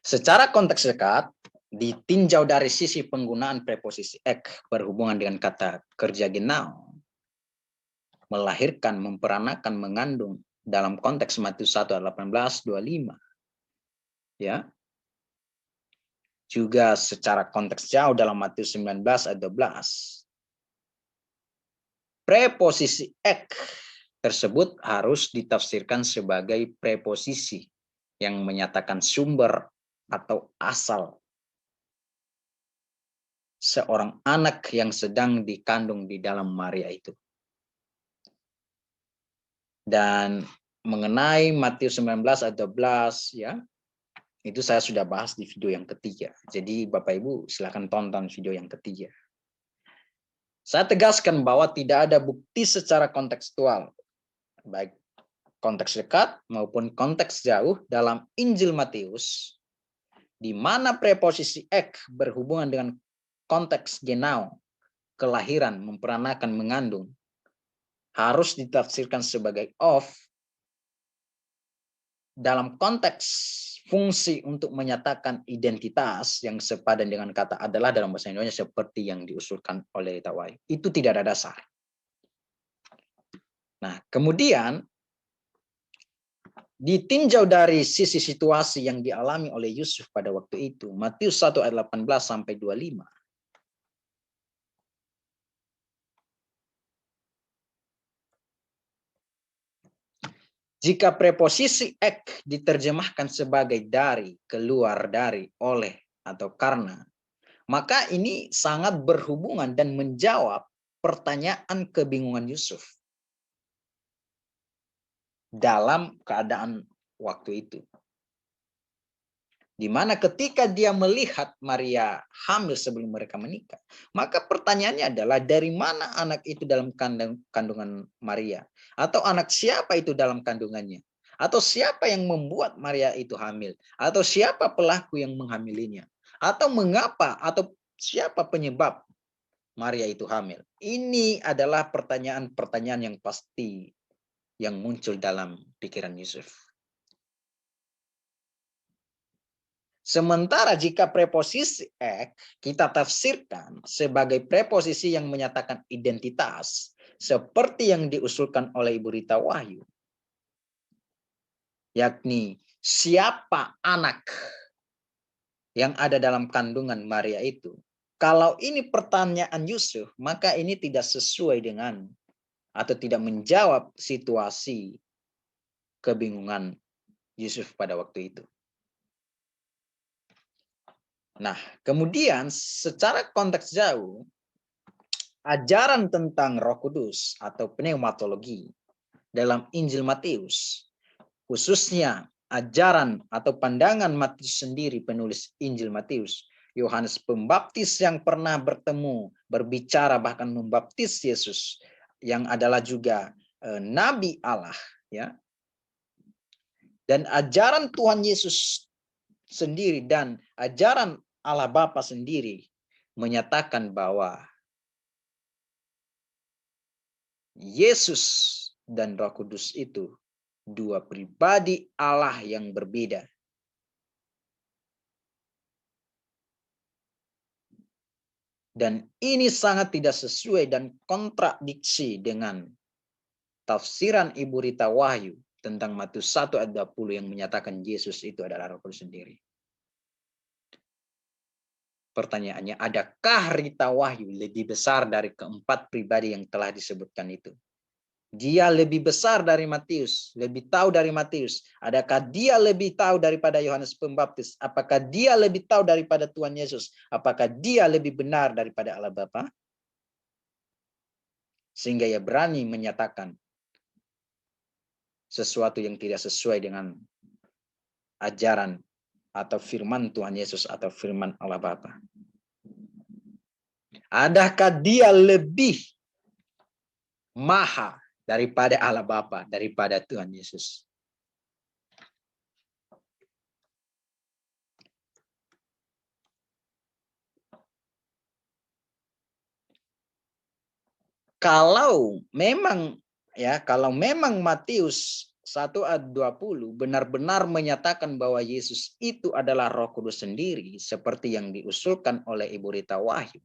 Secara konteks dekat, ditinjau dari sisi penggunaan preposisi ek berhubungan dengan kata kerja genau, melahirkan, memperanakan, mengandung dalam konteks Matius 1 ayat 18-25. Ya. Juga secara konteks jauh dalam Matius 19 ayat 12. Preposisi ek tersebut harus ditafsirkan sebagai preposisi yang menyatakan sumber atau asal seorang anak yang sedang dikandung di dalam Maria itu. Dan mengenai Matius 19 ayat 12 ya, itu saya sudah bahas di video yang ketiga. Jadi Bapak Ibu silakan tonton video yang ketiga. Saya tegaskan bahwa tidak ada bukti secara kontekstual, baik konteks dekat maupun konteks jauh dalam Injil Matius, di mana preposisi ek berhubungan dengan konteks genau, kelahiran, memperanakan, mengandung, harus ditafsirkan sebagai of dalam konteks fungsi untuk menyatakan identitas yang sepadan dengan kata adalah dalam bahasa Indonesia seperti yang diusulkan oleh Tawai. Itu tidak ada dasar. Nah, kemudian ditinjau dari sisi situasi yang dialami oleh Yusuf pada waktu itu, Matius 1 ayat 18 sampai 25. Jika preposisi ek diterjemahkan sebagai dari, keluar dari, oleh, atau karena, maka ini sangat berhubungan dan menjawab pertanyaan kebingungan Yusuf dalam keadaan waktu itu. Di mana ketika dia melihat Maria hamil sebelum mereka menikah, maka pertanyaannya adalah dari mana anak itu dalam kandungan Maria? Atau anak siapa itu dalam kandungannya? Atau siapa yang membuat Maria itu hamil? Atau siapa pelaku yang menghamilinya? Atau mengapa? Atau siapa penyebab Maria itu hamil? Ini adalah pertanyaan-pertanyaan yang pasti yang muncul dalam pikiran Yusuf. Sementara jika preposisi ek kita tafsirkan sebagai preposisi yang menyatakan identitas, seperti yang diusulkan oleh Ibu Rita Wahyu, yakni siapa anak yang ada dalam kandungan Maria itu. Kalau ini pertanyaan Yusuf, maka ini tidak sesuai dengan atau tidak menjawab situasi kebingungan Yusuf pada waktu itu. Nah, kemudian secara konteks jauh, ajaran tentang Roh Kudus atau pneumatologi dalam Injil Matius, khususnya ajaran atau pandangan Matius sendiri, penulis Injil Matius, Yohanes Pembaptis yang pernah bertemu, berbicara, bahkan membaptis Yesus, yang adalah juga Nabi Allah, ya. Dan ajaran Tuhan Yesus sendiri dan ajaran Allah Bapa sendiri menyatakan bahwa Yesus dan Roh Kudus itu dua pribadi Allah yang berbeda. Dan ini sangat tidak sesuai dan kontradiksi dengan tafsiran Ibu Rita Wahyu tentang Matius 1 ayat 20 yang menyatakan Yesus itu adalah Roh Kudus sendiri. Pertanyaannya, adakah Rita Wahyu lebih besar dari keempat pribadi yang telah disebutkan itu? Dia lebih besar dari Matius, lebih tahu dari Matius. Adakah dia lebih tahu daripada Yohanes Pembaptis? Apakah dia lebih tahu daripada Tuhan Yesus? Apakah dia lebih benar daripada Allah Bapa? Sehingga ia berani menyatakan sesuatu yang tidak sesuai dengan ajaran atau firman Tuhan Yesus atau firman Allah Bapa. Adakah dia lebih maha daripada Allah Bapa, daripada Tuhan Yesus? Kalau memang Matius 1 ayat 20 benar-benar menyatakan bahwa Yesus itu adalah Roh Kudus sendiri seperti yang diusulkan oleh Ibu Rita Wahyu,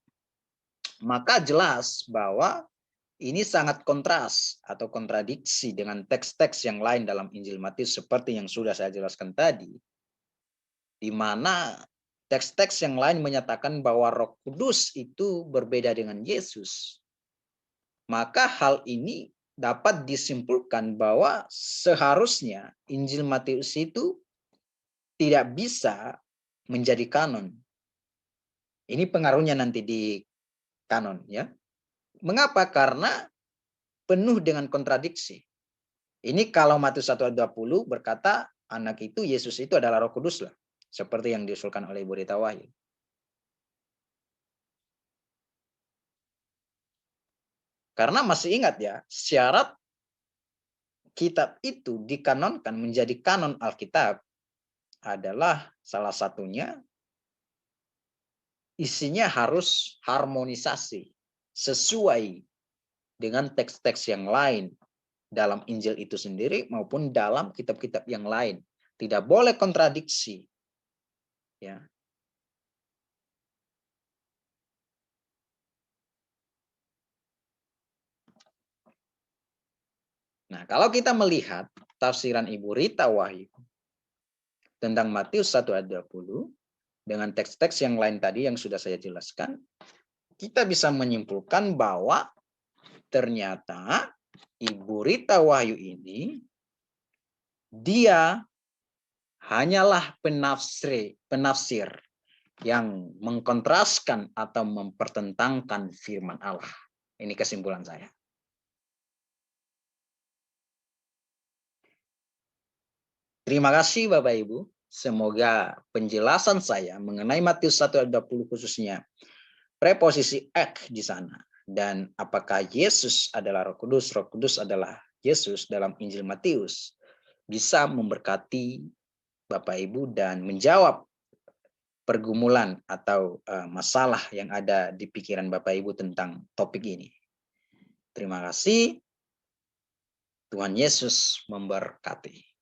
maka jelas bahwa ini sangat kontras atau kontradiksi dengan teks-teks yang lain dalam Injil Matius seperti yang sudah saya jelaskan tadi, di mana teks-teks yang lain menyatakan bahwa Roh Kudus itu berbeda dengan Yesus. Maka hal ini dapat disimpulkan bahwa seharusnya Injil Matius itu tidak bisa menjadi kanon. Ini pengaruhnya nanti di kanon, ya. Mengapa? Karena penuh dengan kontradiksi. Ini kalau Matius 1 ayat 20 berkata anak itu, Yesus itu adalah Roh Kudus lah. Seperti yang diusulkan oleh Ibu Rita Wahyu. Karena masih ingat ya, syarat kitab itu dikanonkan menjadi kanon Alkitab adalah salah satunya isinya harus harmonisasi sesuai dengan teks-teks yang lain dalam Injil itu sendiri maupun dalam kitab-kitab yang lain. Tidak boleh kontradiksi. Ya. Nah, kalau kita melihat tafsiran Ibu Rita Wahyu tentang Matius 1 ayat 20 dengan teks-teks yang lain tadi yang sudah saya jelaskan, kita bisa menyimpulkan bahwa ternyata Ibu Rita Wahyu ini dia hanyalah penafsir yang mengkontraskan atau mempertentangkan firman Allah. Ini kesimpulan saya. Terima kasih Bapak Ibu. Semoga penjelasan saya mengenai Matius 1 ayat 20 khususnya preposisi ek di sana dan apakah Yesus adalah Roh Kudus adalah Yesus dalam Injil Matius bisa memberkati Bapak Ibu dan menjawab pergumulan atau masalah yang ada di pikiran Bapak Ibu tentang topik ini. Terima kasih. Tuhan Yesus memberkati.